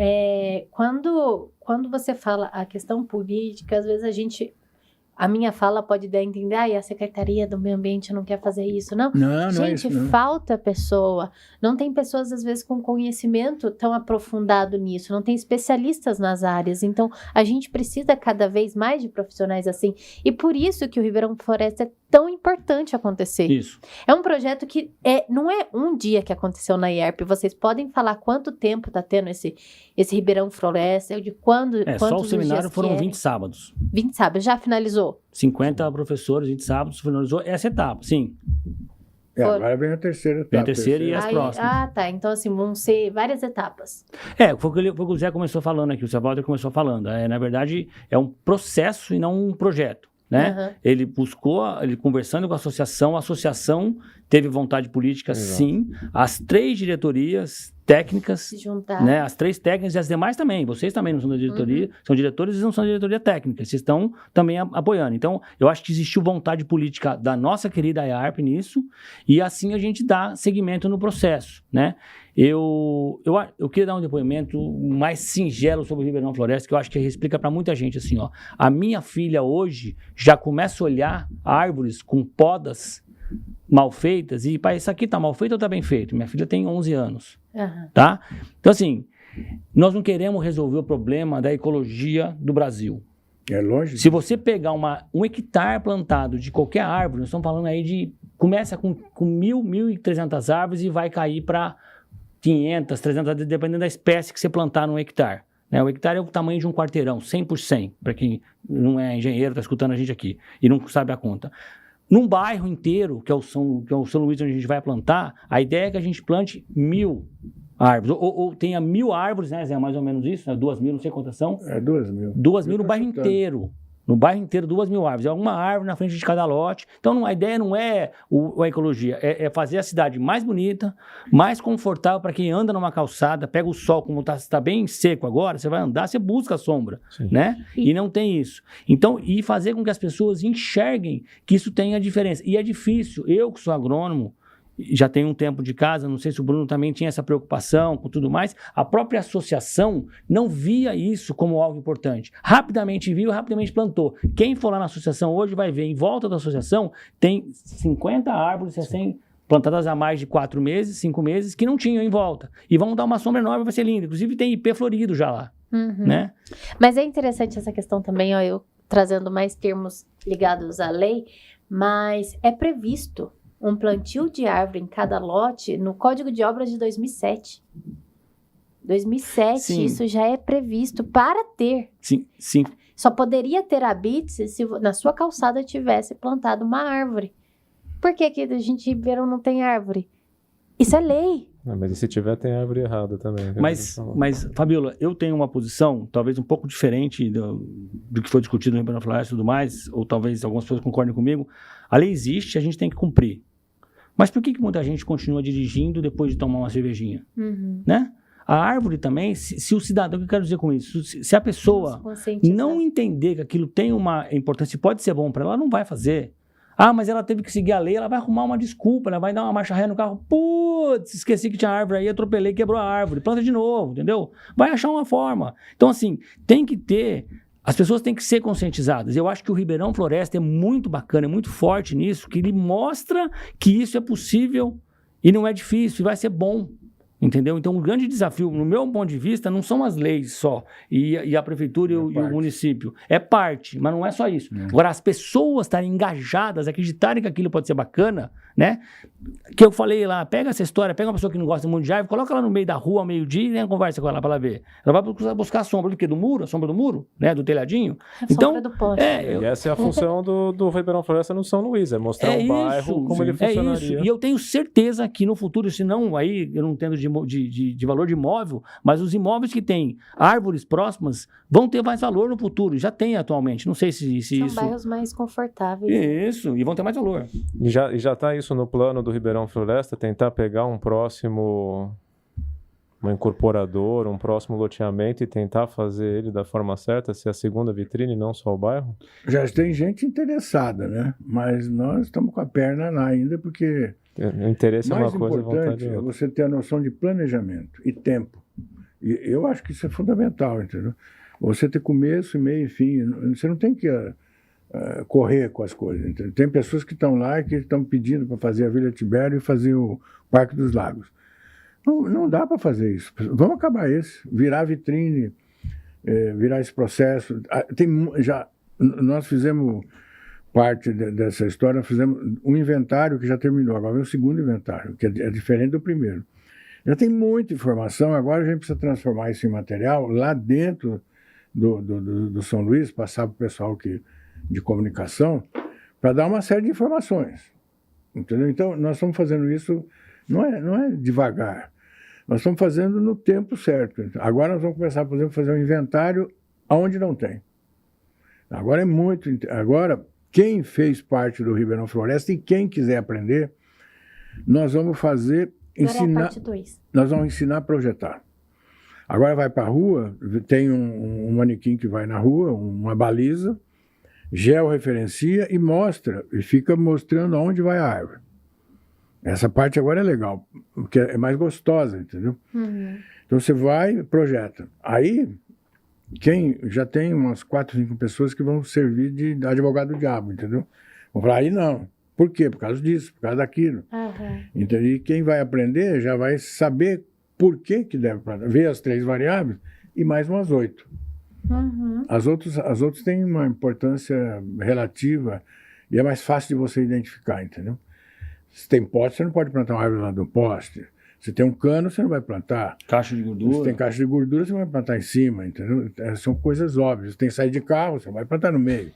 Speaker 2: Quando você fala a questão política, às vezes a minha fala pode dar a entender, a Secretaria do Meio Ambiente não quer fazer isso, não.
Speaker 1: Não,
Speaker 2: gente,
Speaker 1: não é isso, não.
Speaker 2: Falta pessoa. Não tem pessoas, às vezes, com conhecimento tão aprofundado nisso. Não tem especialistas nas áreas. Então, a gente precisa cada vez mais de profissionais assim. E por isso que o Ribeirão Floresta é tão importante acontecer.
Speaker 4: Isso.
Speaker 2: É um projeto que não é um dia que aconteceu na IARP. Vocês podem falar quanto tempo está tendo esse Ribeirão Floresta, de quando...
Speaker 4: Só o seminário foram 20 sábados.
Speaker 2: 20 sábados. Já finalizou?
Speaker 4: 50 professores, 20 sábados, finalizou essa etapa, sim.
Speaker 1: Agora vem a terceira etapa.
Speaker 4: Vem a terceira e as próximas.
Speaker 2: Tá. Então, assim, vão ser várias etapas.
Speaker 4: Foi o que o Zé começou falando aqui, o Zé Walter começou falando. Na verdade, é um processo e não um projeto. Né? Ele conversando com a associação teve vontade política, sim. As 3 diretorias técnicas,
Speaker 2: Se juntar.
Speaker 4: né? As 3 técnicas e as demais também. Vocês também não são da diretoria, são diretores e não são da diretoria técnica. Vocês estão também apoiando. Então, eu acho que existiu vontade política da nossa querida IARP nisso, e assim a gente dá seguimento no processo, né? Eu queria dar um depoimento mais singelo sobre o Ribeirão Floresta, que eu acho que explica para muita gente assim, ó. A minha filha hoje já começa a olhar árvores com podas mal feitas e, pai, isso aqui tá mal feito ou tá bem feito? Minha filha tem 11 anos, tá? Então, assim, nós não queremos resolver o problema da ecologia do Brasil.
Speaker 1: É longe.
Speaker 4: Se você pegar um hectare plantado de qualquer árvore, nós estamos falando aí de... Começa com 1.300 árvores e vai cair para 500, 300, dependendo da espécie que você plantar num hectare. Né? O hectare é o tamanho de um quarteirão, 100 por 100, para quem não é engenheiro, está escutando a gente aqui e não sabe a conta. Num bairro inteiro, que é o São Luís, onde a gente vai plantar, a ideia é que a gente plante 1.000 árvores, ou tenha 1.000 árvores, né, Zé? Mais ou menos isso, né? 2.000, não sei quantas são.
Speaker 1: 2.000.
Speaker 4: 2.000 no bairro inteiro. No bairro inteiro, 2.000 árvores. É uma árvore na frente de cada lote. Então, a ideia não é a ecologia, é fazer a cidade mais bonita, mais confortável para quem anda numa calçada, pega o sol, como está bem seco agora, você vai andar, você busca a sombra, né? E não tem isso. Então, e fazer com que as pessoas enxerguem que isso tenha diferença. E é difícil. Eu, que sou agrônomo, já tenho um tempo de casa, não sei se o Bruno também tinha essa preocupação com tudo mais, a própria associação não via isso como algo importante. Rapidamente viu, rapidamente plantou. Quem for lá na associação hoje vai ver, em volta da associação tem 50 árvores recém plantadas há mais de 4 meses, 5 meses, que não tinham em volta. E vão dar uma sombra enorme, vai ser lindo. Inclusive tem ipê florido já lá, né?
Speaker 2: Mas é interessante essa questão também, ó, eu trazendo mais termos ligados à lei, mas é previsto um plantio de árvore em cada lote no Código de Obras de 2007. 2007,
Speaker 4: Sim.
Speaker 2: isso já é previsto para ter.
Speaker 4: Sim, sim.
Speaker 2: Só poderia ter habites se na sua calçada tivesse plantado uma árvore. Por que que a gente em Ribeirão não tem árvore? Isso é lei.
Speaker 3: Mas e se tiver, tem árvore errada também.
Speaker 4: Mas, Fabiola, eu tenho uma posição talvez um pouco diferente do que foi discutido no Ribeirão Floresta e tudo mais, ou talvez algumas pessoas concordem comigo. A lei existe, a gente tem que cumprir. Mas por que muita gente continua dirigindo depois de tomar uma cervejinha? Né? A árvore também, se o cidadão, o que eu quero dizer com isso? Se a pessoa não entender que aquilo tem uma importância e pode ser bom para ela, ela não vai fazer. Ah, mas ela teve que seguir a lei, ela vai arrumar uma desculpa, ela vai dar uma marcha ré no carro. Putz, esqueci que tinha árvore aí, atropelei, quebrou a árvore. Planta de novo, entendeu? Vai achar uma forma. Então, assim, tem que ter... As pessoas têm que ser conscientizadas. Eu acho que o Ribeirão Floresta é muito bacana, é muito forte nisso, que ele mostra que isso é possível e não é difícil, e vai ser bom. Entendeu? Então, o grande desafio, no meu ponto de vista, não são as leis só, e a prefeitura e o município. É parte, mas não é só isso. Agora, as pessoas estarem engajadas, acreditarem que aquilo pode ser bacana, né? Que eu falei lá, pega essa história, pega uma pessoa que não gosta muito de árvore, coloca ela no meio da rua, ao meio-dia, e né, conversa com ela para ela ver. Ela vai buscar a sombra do quê? Do muro? A sombra do muro? Né? Do telhadinho?
Speaker 2: Então, do poste.
Speaker 3: E essa é a função do Ribeirão Floresta no São Luís, é mostrar o bairro como ele funcionaria. É isso,
Speaker 4: e eu tenho certeza que no futuro, se não, aí eu não entendo de valor de imóvel, mas os imóveis que têm árvores próximas vão ter mais valor no futuro, já tem atualmente, não sei se
Speaker 2: São
Speaker 4: isso...
Speaker 2: bairros mais confortáveis.
Speaker 4: Isso, e vão ter mais valor.
Speaker 3: E já está isso no plano do Ribeirão Floresta, tentar pegar um incorporador, um próximo loteamento e tentar fazer ele da forma certa, ser a segunda vitrine, não só o bairro?
Speaker 1: Já tem gente interessada, né? Mas nós estamos com a perna lá ainda, porque
Speaker 3: o interesse é uma coisa, a vontade é
Speaker 1: outra.
Speaker 3: outra.
Speaker 1: Você ter a noção de planejamento e tempo. E eu acho que isso é fundamental, entendeu? Você ter começo, meio e fim. Você não tem que correr com as coisas, entendeu? Tem pessoas que estão lá e que estão pedindo para fazer a Vila Tibério e fazer o Parque dos Lagos. Não dá para fazer isso. Vamos acabar virar vitrine, virar esse processo. Nós fizemos parte dessa história, fizemos um inventário que já terminou, agora vem o segundo inventário, que é diferente do primeiro. Já tem muita informação, agora a gente precisa transformar isso em material lá dentro do São Luís, passar para o pessoal de comunicação, para dar uma série de informações. Entendeu? Então, nós estamos fazendo isso, não é devagar, nós estamos fazendo no tempo certo. Agora nós vamos começar, por exemplo, a fazer um inventário onde não tem. Agora, quem fez parte do Ribeirão Floresta e quem quiser aprender, nós vamos fazer,
Speaker 2: Agora é a parte 2.
Speaker 1: nós vamos ensinar a projetar. Agora vai para a rua, tem um manequim que vai na rua, uma baliza, georreferencia e mostra, e fica mostrando aonde vai a árvore. Essa parte agora é legal, porque é mais gostosa, entendeu?
Speaker 2: Uhum.
Speaker 1: Então você vai e projeta. Aí, já tem umas 4, 5 pessoas que vão servir de advogado do diabo, entendeu? Vão falar, aí não. Por quê? Por causa disso, por causa daquilo.
Speaker 2: Uhum.
Speaker 1: Então, e quem vai aprender já vai saber por que deve plantar. Ver as 3 variáveis e mais umas 8.
Speaker 2: Uhum.
Speaker 1: As outras têm uma importância relativa e é mais fácil de você identificar, entendeu? Se tem poste, você não pode plantar uma árvore lá do poste. Se tem um cano, você não vai plantar.
Speaker 4: Caixa de gordura.
Speaker 1: Se tem caixa de gordura, você vai plantar em cima, entendeu? São coisas óbvias. Se tem saída de carro, você vai plantar no meio.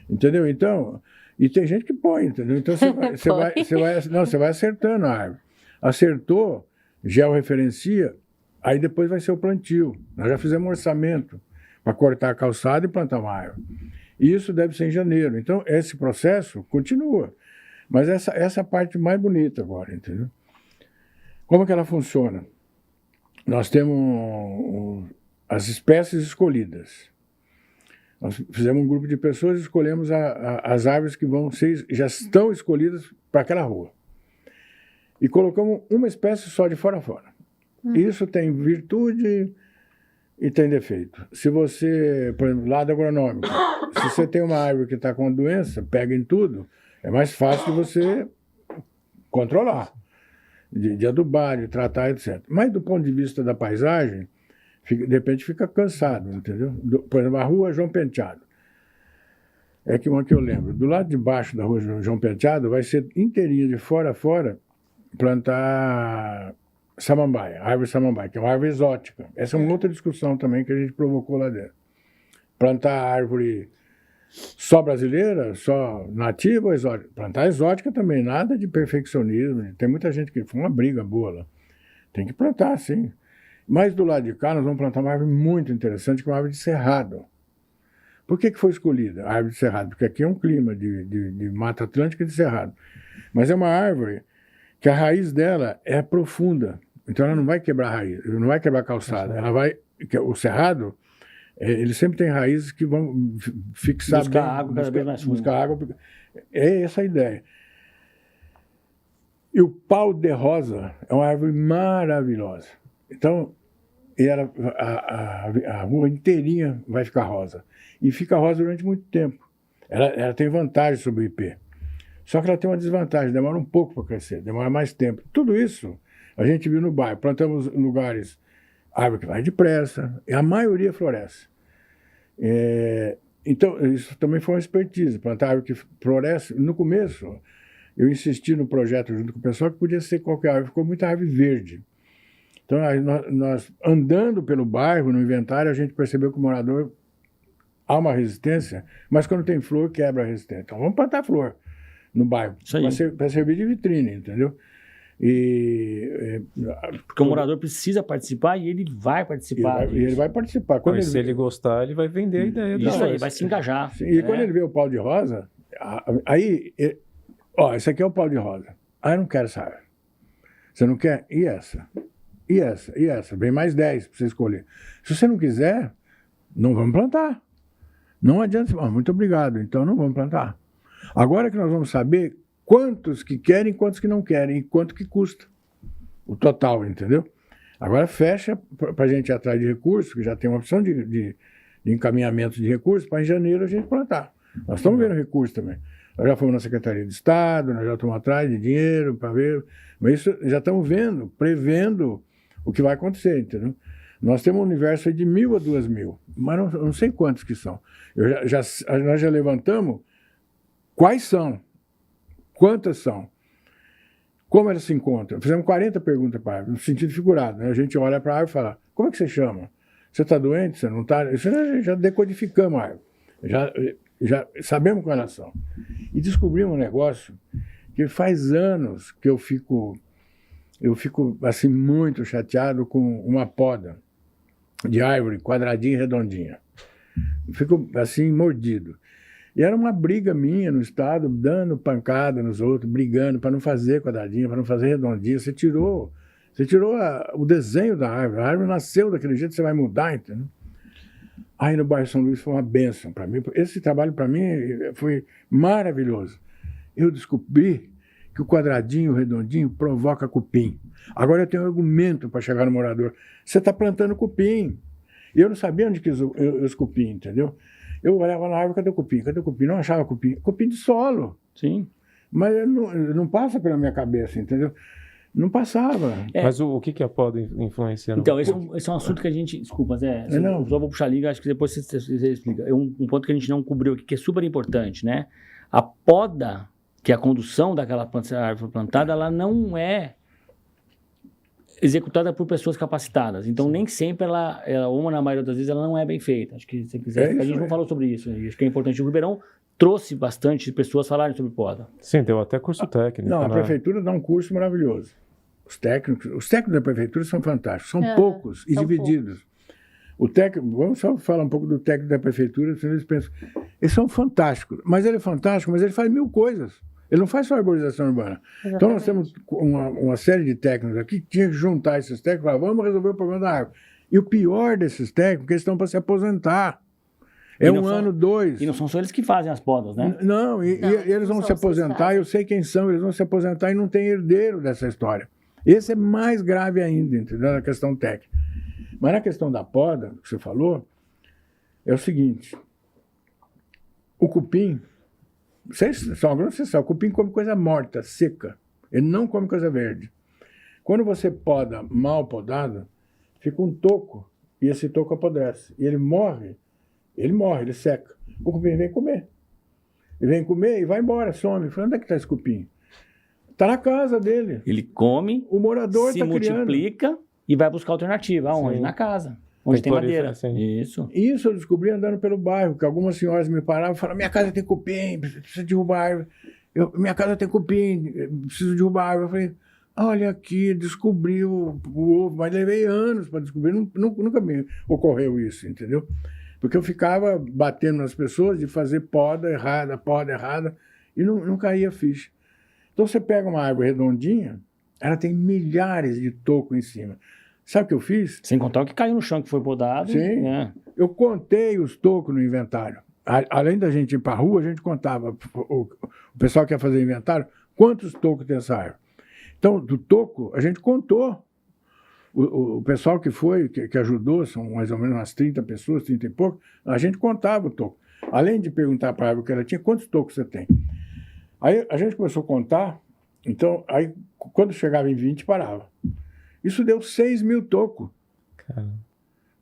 Speaker 1: Entendeu? Então, e tem gente que põe, entendeu? Então você vai acertando a árvore. Acertou, georreferencia, aí depois vai ser o plantio. Nós já fizemos um orçamento para cortar a calçada e plantar uma árvore. E isso deve ser em janeiro. Então, esse processo continua. Mas essa é a parte mais bonita agora, entendeu? Como que ela funciona? Nós temos as espécies escolhidas. Nós fizemos um grupo de pessoas e escolhemos as árvores que já estão escolhidas para aquela rua. E colocamos uma espécie só de fora a fora. Isso tem virtude e tem defeito. Se você, por exemplo, lado agronômico, se você tem uma árvore que está com uma doença, pega em tudo, é mais fácil de você controlar, de adubar, de tratar, etc. Mas do ponto de vista da paisagem, de repente fica cansado, entendeu? Por exemplo, a rua João Penteado. É que uma que eu lembro. Do lado de baixo da rua João Penteado vai ser inteirinha, de fora a fora, plantar samambaia, árvore samambaia, que é uma árvore exótica. Essa é uma outra discussão também que a gente provocou lá dentro. Plantar árvore só brasileira, só nativa ou exótica? Plantar exótica também, nada de perfeccionismo. Tem muita gente que foi uma briga boa lá. Tem que plantar, sim. Mas do lado de cá nós vamos plantar uma árvore muito interessante, que é uma árvore de cerrado. Por que foi escolhida a árvore de cerrado? Porque aqui é um clima de Mata Atlântica e de cerrado. Mas é uma árvore que a raiz dela é profunda. Então ela não vai quebrar a raiz, não vai quebrar a calçada. Ela vai, o cerrado, ele sempre tem raízes que vão fixar
Speaker 4: buscar
Speaker 1: bem,
Speaker 4: água cada vez mais fundo.
Speaker 1: Buscar água. É essa a ideia. E o pau de rosa é uma árvore maravilhosa. Então, a rua inteirinha vai ficar rosa. E fica rosa durante muito tempo. Ela tem vantagem sobre o IP. Só que ela tem uma desvantagem, demora um pouco para crescer, demora mais tempo. Tudo isso a gente viu no bairro. Plantamos em lugares, árvore que vai depressa, e a maioria floresce. Então, isso também foi uma expertise, plantar árvore que floresce. No começo, eu insisti no projeto junto com o pessoal que podia ser qualquer árvore, ficou muita árvore verde. Então, nós andando pelo bairro, no inventário, a gente percebeu que o morador há uma resistência, mas quando tem flor, quebra a resistência. Então, vamos plantar flor no bairro, para servir de vitrine, entendeu?
Speaker 4: Porque o morador precisa participar e ele vai participar.
Speaker 1: Ele vai participar.
Speaker 3: Se ele gostar, ele vai vender a ideia.
Speaker 4: Isso aí, vai se engajar.
Speaker 1: Sim, e quando ele vê o pau de rosa, aí, esse aqui é o pau de rosa. Eu não quero essa árvore. Você não quer? E essa? E essa? E essa? Vem mais 10 para você escolher. Se você não quiser, não vamos plantar. Não adianta. Muito obrigado, então não vamos plantar. Agora que nós vamos saber quantos que querem, quantos que não querem, e quanto que custa o total, entendeu? Agora fecha para a gente ir atrás de recursos, que já tem uma opção de encaminhamento de recursos, para em janeiro a gente plantar. Nós estamos vendo recursos também. Nós já fomos na Secretaria de Estado, nós já estamos atrás de dinheiro para ver, mas isso já estamos vendo, prevendo o que vai acontecer, entendeu? Nós temos um universo de 1.000 a 2.000, mas não sei quantos que são. Nós já levantamos quais são, quantas são, como elas se encontram. Fizemos 40 perguntas para a árvore, no sentido figurado, né? A gente olha para a árvore e fala, como é que você chama? Você está doente? Você não está? Isso já decodificamos a árvore, já sabemos quais elas são. E descobrimos um negócio que faz anos que eu fico assim muito chateado com uma poda de árvore quadradinha e redondinha. Eu fico assim mordido. E era uma briga minha no estado, dando pancada nos outros, brigando para não fazer quadradinho, para não fazer redondinho. Você tirou o desenho da árvore. A árvore nasceu daquele jeito, você vai mudar, entendeu? Aí no bairro São Luís foi uma bênção para mim. Esse trabalho para mim foi maravilhoso. Eu descobri que o quadradinho, o redondinho, provoca cupim. Agora eu tenho um argumento para chegar no morador. Você está plantando cupim. E eu não sabia onde que os cupim, entendeu? Eu olhava na árvore, cadê o cupim? Cadê o cupim? Não achava cupim. Cupim de solo.
Speaker 4: Sim.
Speaker 1: Mas não passa pela minha cabeça, entendeu? Não passava.
Speaker 3: Mas o que a poda influencia?
Speaker 4: Então, esse é um assunto que a gente... Desculpa, Zé.
Speaker 1: Não.
Speaker 4: Só vou puxar a liga, acho que depois você explica. É um ponto que a gente não cobriu aqui, que é super importante, né? A poda, que é a condução daquela árvore plantada, ela não é executada por pessoas capacitadas. Então, nem sempre ou na maioria das vezes, ela não é bem feita. Acho que se você quiser... a gente não falou sobre isso. Acho que é importante. O Ribeirão trouxe bastante pessoas falarem sobre poda.
Speaker 3: Sim, deu até curso técnico.
Speaker 1: Não, a prefeitura dá um curso maravilhoso. Os técnicos da prefeitura são fantásticos, são poucos e divididos. O técnico, vamos só falar um pouco do técnico da prefeitura, senão eles pensam, eles são fantásticos, mas ele é fantástico, mas ele faz 1000 coisas. Ele não faz só arborização urbana. Exatamente. Então nós temos uma série de técnicos aqui que tinha que juntar esses técnicos e falar, vamos resolver o problema da árvore. E o pior desses técnicos é que eles estão para se aposentar. É um ano, 2.
Speaker 4: E não são só eles que fazem as podas, né?
Speaker 1: Não, eles vão se aposentar, eu sei quem são, eles vão se aposentar e não tem herdeiro dessa história. Esse é mais grave ainda, entendeu? Na questão técnica. Mas na questão da poda, que você falou, é o seguinte, o cupim, vocês são agrônomos, você sabe, o cupim come coisa morta, seca, ele não come coisa verde. Quando você poda mal podado, fica um toco, e esse toco apodrece, e ele morre, ele seca. O cupim vem comer. Ele vem comer e vai embora, some. Fala, onde é que está esse cupim? Está na casa dele.
Speaker 4: Ele come,
Speaker 1: o morador
Speaker 4: se multiplica e vai buscar alternativa. Aonde? Na casa. Onde tem madeira. Isso
Speaker 1: eu descobri andando pelo bairro, que algumas senhoras me paravam e falavam, minha casa tem cupim, precisa derrubar a árvore. Minha casa tem cupim, preciso derrubar a árvore. Eu falei, olha aqui, descobri o ovo, mas levei anos para descobrir, nunca me ocorreu isso, entendeu? Porque eu ficava batendo nas pessoas de fazer poda errada, e não caía ficha. Então você pega uma árvore redondinha, ela tem milhares de tocos em cima. Sabe o que eu fiz?
Speaker 4: Sem contar o que caiu no chão, que foi podado.
Speaker 1: Sim. Eu contei os tocos no inventário. Além da gente ir para a rua, a gente contava. O pessoal que ia fazer inventário, quantos tocos tem essa árvore. Então, do toco, a gente contou. O pessoal que ajudou, são mais ou menos umas 30 pessoas, 30 e pouco, a gente contava o toco. Além de perguntar para a árvore que ela tinha, quantos tocos você tem? Aí a gente começou a contar, então, aí quando chegava em 20, parava. Isso deu 6.000 tocos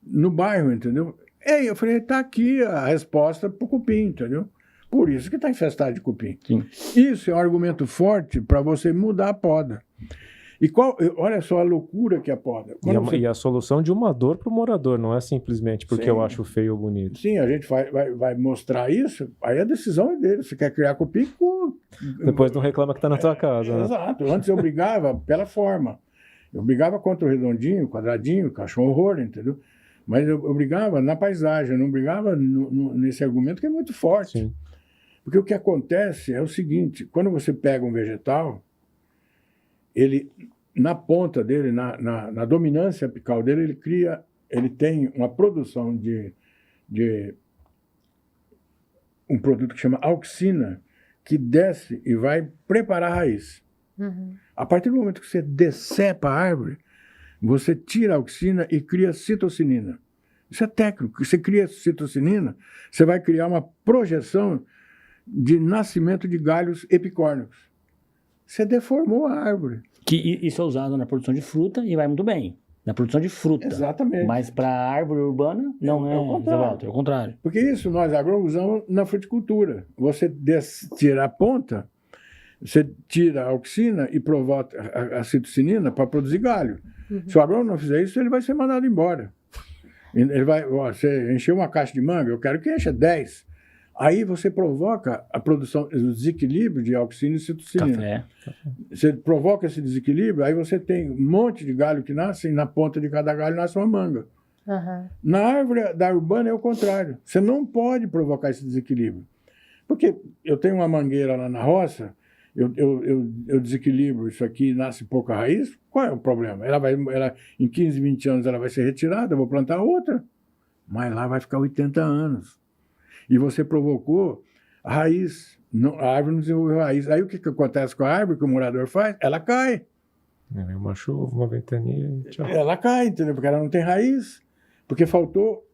Speaker 1: no bairro, entendeu? E aí eu falei, está aqui a resposta para o cupim, entendeu? Por isso que está infestado de cupim.
Speaker 4: Sim.
Speaker 1: Isso é um argumento forte para você mudar a poda. E olha só a loucura que é a poda.
Speaker 3: E a solução de uma dor para o morador, não é simplesmente porque eu acho feio ou bonito.
Speaker 1: Sim, a gente vai mostrar isso, aí a decisão é dele. Você quer criar cupim com...
Speaker 3: Depois não reclama que está na tua casa. Né?
Speaker 1: Exato. Antes eu brigava pela forma. Eu brigava contra o redondinho, o quadradinho, que eu acho um horror, entendeu? Mas eu brigava na paisagem, eu não brigava nesse argumento que é muito forte.
Speaker 3: Sim.
Speaker 1: Porque o que acontece é o seguinte, quando você pega um vegetal, ele, na ponta dele, na dominância apical dele, ele tem uma produção de um produto que chama auxina, que desce e vai preparar a raiz.
Speaker 2: Uhum.
Speaker 1: A partir do momento que você decepa a árvore, você tira a auxina e cria citocinina. Isso é técnico. Você cria citocinina, você vai criar uma projeção de nascimento de galhos epicórnicos. Você deformou a árvore.
Speaker 4: Que isso é usado na produção de fruta e vai muito bem. Na produção de fruta.
Speaker 1: Exatamente.
Speaker 4: Mas para a árvore urbana, não é o contrário.
Speaker 1: Porque isso nós agrônomos usamos na fruticultura. Você tira a ponta, você tira a auxina e provoca a citocinina para produzir galho. Uhum. Se o agrônomo não fizer isso, ele vai ser mandado embora. Ele vai, você encheu uma caixa de manga, eu quero que encha 10. Aí você provoca a produção, o desequilíbrio de auxina e citocinina. Você provoca esse desequilíbrio, aí você tem um monte de galho que nasce, e na ponta de cada galho nasce uma manga.
Speaker 2: Uhum.
Speaker 1: Na árvore da urbana é o contrário. Você não pode provocar esse desequilíbrio. Porque eu tenho uma mangueira lá na roça, eu desequilibro isso aqui, nasce pouca raiz, qual é o problema? Em 15, 20 anos ela vai ser retirada, eu vou plantar outra. Mas lá vai ficar 80 anos. E você provocou a raiz, a árvore não desenvolveu raiz. Aí o que acontece com a árvore que o morador faz? Ela cai.
Speaker 3: Uma chuva, uma ventania, tchau.
Speaker 1: Ela cai, entendeu? Porque ela não tem raiz. Porque faltou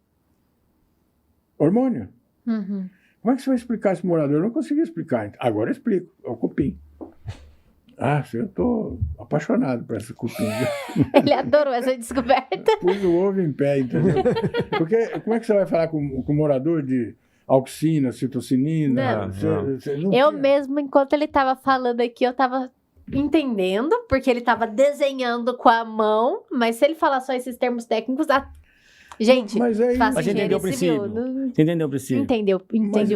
Speaker 1: hormônio.
Speaker 2: Uhum.
Speaker 1: Como é que você vai explicar esse morador? Eu não consegui explicar. Agora eu explico. É o cupim. Eu estou apaixonado por esse cupim.
Speaker 2: Ele adorou essa descoberta.
Speaker 1: Pus o ovo em pé, entendeu? Porque como é que você vai falar com o morador de auxina, citocinina?
Speaker 2: Não. Eu mesmo, enquanto ele estava falando aqui, eu estava entendendo, porque ele estava desenhando com a mão, mas se ele falar só esses termos técnicos, gente,
Speaker 1: mas aí,
Speaker 4: a gente entendeu o princípio. Você entendeu o princípio?
Speaker 2: Entendi o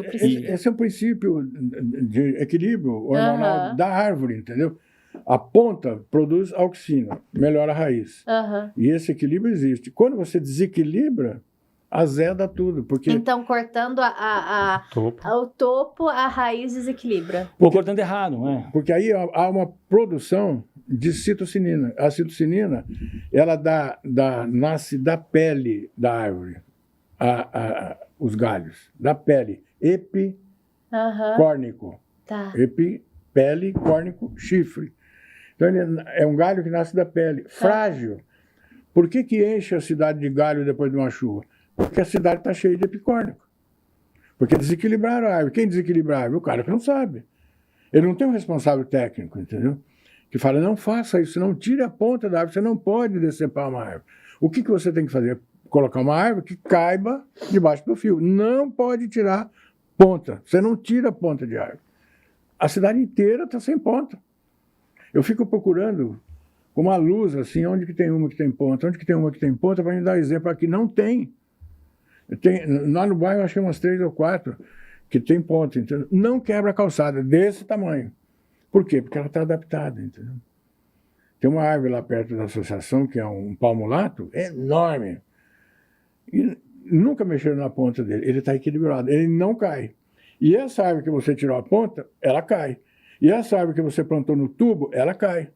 Speaker 2: princípio.
Speaker 1: Esse é o princípio de equilíbrio hormonal da árvore, entendeu? A ponta produz auxina, melhora a raiz. E esse equilíbrio existe. Quando você desequilibra, azeda tudo. Porque...
Speaker 2: Então, cortando o topo, a raiz desequilibra.
Speaker 4: Ou cortando errado, não é?
Speaker 1: Porque aí há uma produção de citocinina. A citocinina, ela nasce da pele da árvore, os galhos, da pele, epicórnico.
Speaker 2: Tá.
Speaker 1: Pele, córnico, chifre. Então, ele é um galho que nasce da pele, frágil. Por que enche a cidade de galho depois de uma chuva? Porque a cidade está cheia de epicórnico. Porque desequilibraram a árvore. Quem desequilibra a árvore? O cara que não sabe. Ele não tem um responsável técnico, entendeu? Que fala, não faça isso, não tire a ponta da árvore, você não pode decepar uma árvore. O que você tem que fazer? Colocar uma árvore que caiba debaixo do fio. Não pode tirar ponta. Você não tira a ponta de árvore. A cidade inteira está sem ponta. Eu fico procurando com uma luz, assim, onde que tem uma que tem ponta, onde que tem uma que tem ponta, para me dar exemplo. Aqui não tem. Lá no bairro eu achei umas 3 ou 4 que tem ponta, entendeu? Não quebra a calçada desse tamanho. Por quê? Porque ela está adaptada, entendeu? Tem uma árvore lá perto da associação, que é um palmolato, enorme. E nunca mexeram na ponta dele. Ele está equilibrado, ele não cai. E essa árvore que você tirou a ponta, ela cai. E essa árvore que você plantou no tubo, ela cai.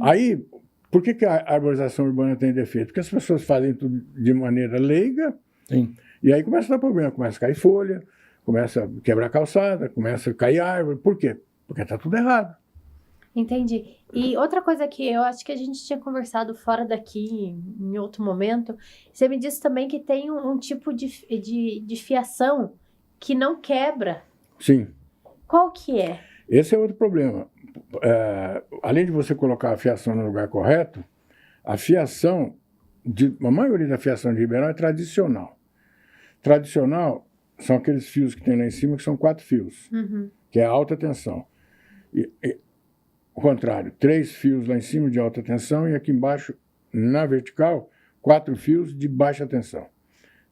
Speaker 1: Aí, por que a arborização urbana tem defeito? Porque as pessoas fazem tudo de maneira leiga.
Speaker 4: Sim.
Speaker 1: E aí começa a dar problema, começa a cair folha, começa a quebrar a calçada, começa a cair árvore. Por quê? Porque está tudo errado.
Speaker 2: Entendi. E outra coisa que eu acho que a gente tinha conversado fora daqui, em outro momento, você me disse também que tem um tipo de fiação que não quebra.
Speaker 1: Sim.
Speaker 2: Qual que é?
Speaker 1: Esse é outro problema. Além de você colocar a fiação no lugar correto, a maioria da fiação de Ribeirão é tradicional. Tradicional são aqueles fios que tem lá em cima, que são 4 fios, que é alta tensão. O contrário, 3 fios lá em cima de alta tensão e aqui embaixo, na vertical, 4 fios de baixa tensão.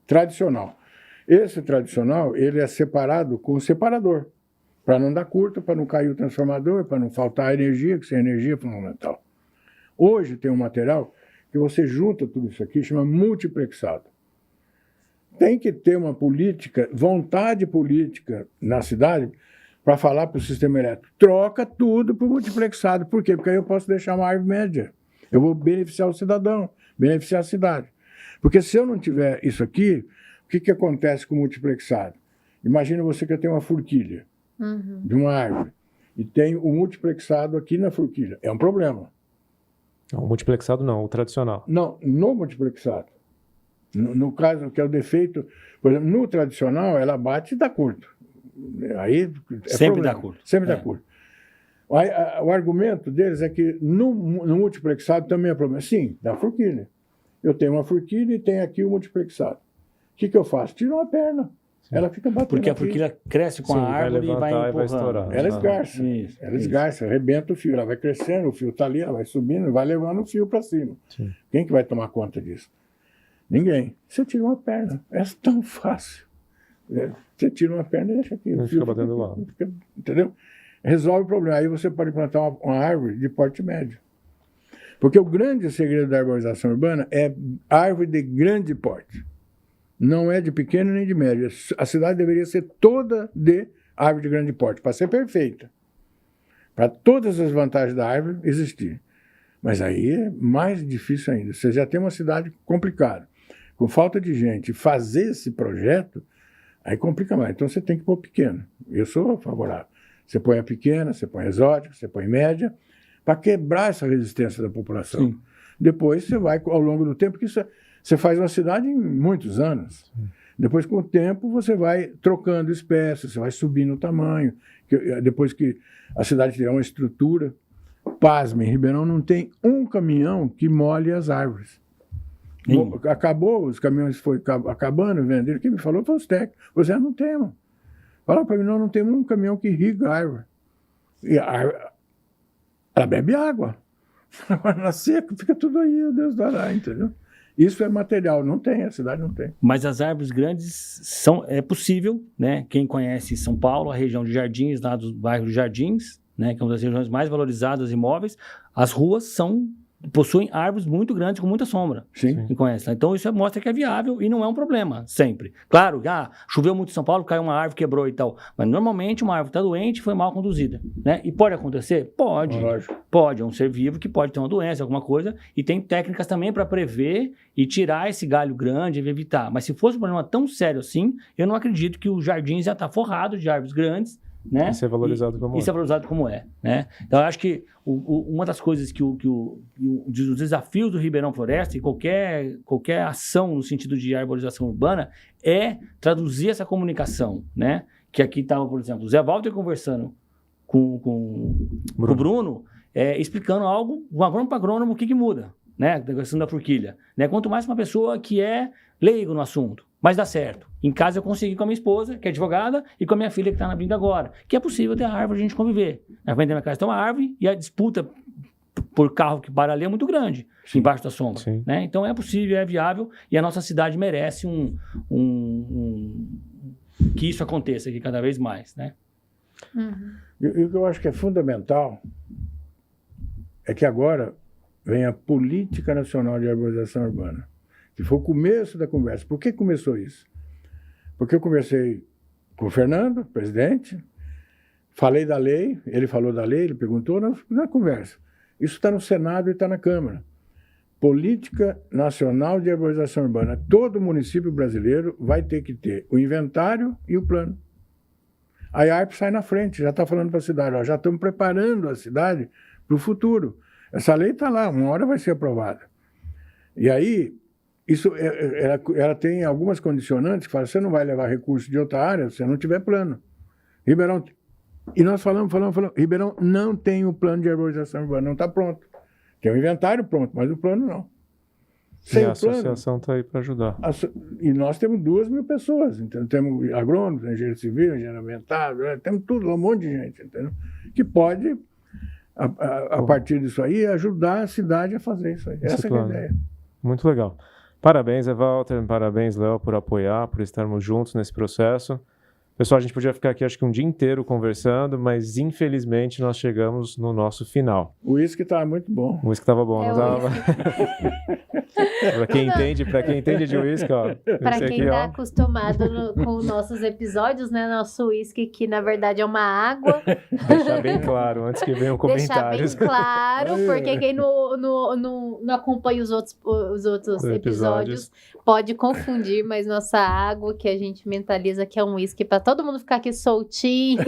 Speaker 1: Tradicional. Esse tradicional, ele é separado com o separador, para não dar curto, para não cair o transformador, para não faltar energia, que isso é energia fundamental. Hoje tem um material que você junta tudo isso aqui, chama multiplexado. Tem que ter uma política, vontade política na cidade, para falar para o sistema elétrico, troca tudo por multiplexado. Por quê? Porque aí eu posso deixar uma árvore média. Eu vou beneficiar o cidadão, beneficiar a cidade. Porque se eu não tiver isso aqui, o que acontece com o multiplexado? Imagina você que eu tenho uma forquilha de uma árvore e tem o multiplexado aqui na forquilha. É um problema.
Speaker 3: O multiplexado não, o tradicional.
Speaker 1: Não, no multiplexado. No caso, que é o defeito, por exemplo, no tradicional, ela bate e dá curto. Aí
Speaker 4: sempre dá curto.
Speaker 1: Sempre dá curto. O argumento deles é que no multiplexado também é problema. Sim, dá forquilha. Eu tenho uma forquilha e tenho aqui o multiplexado. O que eu faço? Tiro uma perna. Sim. Ela fica batendo.
Speaker 4: Porque a forquilha cresce com a árvore e vai empurrando.
Speaker 1: Ela esgarça. Ela esgarça, arrebenta o fio. Ela vai crescendo, o fio está ali, ela vai subindo, vai levando o fio para cima. Sim. Quem que vai tomar conta disso? Ninguém. Você tira uma perna. É tão fácil. Você tira uma perna e deixa aqui.
Speaker 3: Não fica batendo lá.
Speaker 1: Entendeu? Resolve o problema. Aí você pode plantar uma árvore de porte médio. Porque o grande segredo da arborização urbana é árvore de grande porte. Não é de pequeno nem de médio. A cidade deveria ser toda de árvore de grande porte, para ser perfeita. Para todas as vantagens da árvore existir. Mas aí é mais difícil ainda. Você já tem uma cidade complicada, com falta de gente. Fazer esse projeto, aí complica mais. Então você tem que pôr pequeno. Eu sou favorável. Você põe a pequena, você põe a exótica, você põe média, para quebrar essa resistência da população.
Speaker 4: Sim.
Speaker 1: Depois você vai, ao longo do tempo, que você faz uma cidade em muitos anos.
Speaker 3: Sim.
Speaker 1: Depois, com o tempo, você vai trocando espécies, você vai subindo o tamanho. Depois que a cidade tiver uma estrutura, pasme, em Ribeirão não tem um caminhão que molhe as árvores. Acabou, os caminhões foram acabando, venderam. Quem me falou foi os técnicos. Você não temos. Fala para mim, não temos um caminhão que irriga a árvore. E a árvore, ela bebe água. Agora, na seca, fica tudo aí, Deus dará, entendeu? Isso é material, não tem, a cidade não tem.
Speaker 4: Mas as árvores grandes é possível, né? Quem conhece São Paulo, a região de Jardins, lá do bairro de Jardins, né? Que é uma das regiões mais valorizadas imóveis, as ruas possuem árvores muito grandes com muita sombra.
Speaker 1: Sim.
Speaker 4: Quem conhece, né? Então isso mostra que é viável e não é um problema, sempre. Claro, choveu muito em São Paulo, caiu uma árvore, quebrou e tal. Mas normalmente uma árvore está doente e foi mal conduzida, né? E pode acontecer? Pode.
Speaker 1: Lógico.
Speaker 4: Pode, é um ser vivo que pode ter uma doença, alguma coisa, e tem técnicas também para prever e tirar esse galho grande e evitar. Mas se fosse um problema tão sério assim, eu não acredito que o jardim já está forrado de árvores grandes, né?
Speaker 3: Isso é valorizado como é.
Speaker 4: Isso é valorizado como é, né? Então, eu acho que uma das coisas os desafios do Ribeirão Floresta e qualquer ação no sentido de arborização urbana é traduzir essa comunicação, né? Que aqui estava, por exemplo, o Zé Walter conversando com o Bruno, explicando algo, um agrônomo para agrônomo, o que muda, né? Da questão da forquilha, né? Quanto mais uma pessoa que é leigo no assunto, mas dá certo. Em casa eu consegui com a minha esposa, que é advogada, e com a minha filha que está vindo agora. Que é possível ter a árvore a gente conviver. Na frente da minha casa tem uma árvore e a disputa por carro que para ali é muito grande, embaixo da sombra. Né? Então é possível, é viável, e a nossa cidade merece que isso aconteça aqui cada vez mais. Né?
Speaker 2: Uhum.
Speaker 1: E o que eu acho que é fundamental é que agora vem a Política Nacional de Arborização Urbana, que foi o começo da conversa. Por que começou isso? Porque eu conversei com o Fernando, presidente, falei da lei, ele falou da lei, ele perguntou na conversa. Isso está no Senado e está na Câmara. Política Nacional de Arborização Urbana. Todo município brasileiro vai ter que ter o inventário e o plano. Aí a ARP sai na frente, já está falando para a cidade, já estamos preparando a cidade para o futuro. Essa lei está lá, uma hora vai ser aprovada. E aí, ela tem algumas condicionantes que falam, você não vai levar recurso de outra área se não tiver plano. Ribeirão, e nós falamos, Ribeirão não tem o plano de arborização urbana, não está pronto. Tem o inventário pronto, mas o plano não.
Speaker 3: Sem a associação está aí para ajudar.
Speaker 1: E nós temos 2.000 pessoas, entendeu? Temos agrônomos, engenheiro civil, engenheiro ambiental, temos tudo, um monte de gente, entendeu? Que pode, a partir disso aí, ajudar a cidade a fazer isso aí. Essa é a ideia.
Speaker 3: Muito legal. Parabéns, Walter, parabéns, Léo, por apoiar, por estarmos juntos nesse processo. Pessoal, a gente podia ficar aqui acho que um dia inteiro conversando, mas infelizmente nós chegamos no nosso final.
Speaker 1: O uísque estava muito bom.
Speaker 3: O uísque estava bom, não estava? Para quem entende de uísque, ó.
Speaker 2: Para quem está acostumado com nossos episódios, né? Nosso uísque, que na verdade é uma água.
Speaker 3: Deixar bem claro, antes que venham comentários.
Speaker 2: Deixar bem claro, porque quem não acompanha os outros episódios pode confundir, mas nossa água, que a gente mentaliza que é um uísque para todo mundo ficar aqui soltinho.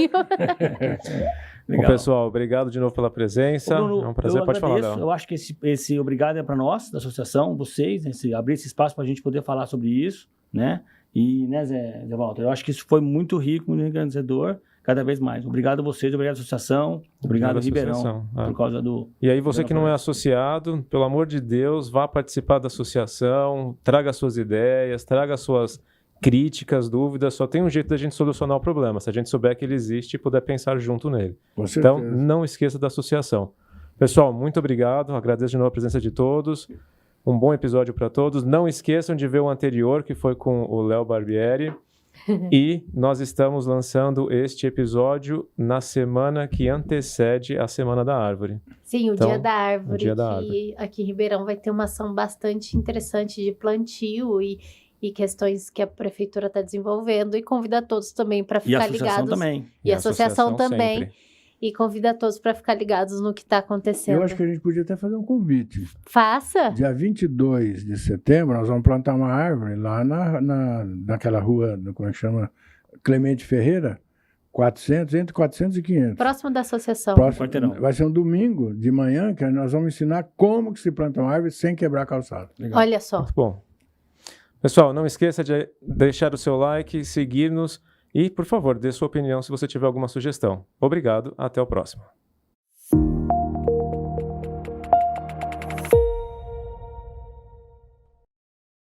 Speaker 3: Bom, pessoal, obrigado de novo pela presença.
Speaker 4: Bruno,
Speaker 3: é um prazer, pode falar, Léo.
Speaker 4: Eu acho que esse obrigado é para nós, da associação, vocês, né, abrir esse espaço para a gente poder falar sobre isso, né? E, né, Zé Walter, eu acho que isso foi muito rico, muito engrandecedor, cada vez mais. Obrigado a vocês, obrigado à associação, obrigado Ribeirão, por causa do...
Speaker 3: E aí você que não é associado, pelo amor de Deus, vá participar da associação, traga suas ideias, traga suas críticas, dúvidas, só tem um jeito da gente solucionar o problema, se a gente souber que ele existe e puder pensar junto nele. Então, não esqueça da associação. Pessoal, muito obrigado, agradeço de novo a presença de todos, um bom episódio para todos, não esqueçam de ver o anterior, que foi com o Léo Barbieri, e nós estamos lançando este episódio na semana que antecede a Semana da Árvore.
Speaker 2: Sim,
Speaker 3: então,
Speaker 2: Dia da Árvore, aqui em Ribeirão vai ter uma ação bastante interessante de plantio e questões que a prefeitura está desenvolvendo, e convida todos também para ficar ligados.
Speaker 4: E a associação também.
Speaker 2: E a associação também.
Speaker 3: sempre.
Speaker 2: E convida todos para ficar ligados no que está acontecendo.
Speaker 1: Eu acho que a gente podia até fazer um convite.
Speaker 2: Faça!
Speaker 1: Dia 22 de setembro, nós vamos plantar uma árvore lá naquela rua, como é que chama? Clemente Ferreira, 400, entre 400 e 500.
Speaker 2: Próximo da associação.
Speaker 4: Quarteirão.
Speaker 1: Vai ser um domingo de manhã que nós vamos ensinar como que se planta uma árvore sem quebrar a calçada.
Speaker 4: Legal.
Speaker 2: Olha só.
Speaker 3: Muito bom. Pessoal, não esqueça de deixar o seu like, seguir-nos e, por favor, dê sua opinião se você tiver alguma sugestão. Obrigado, até o próximo.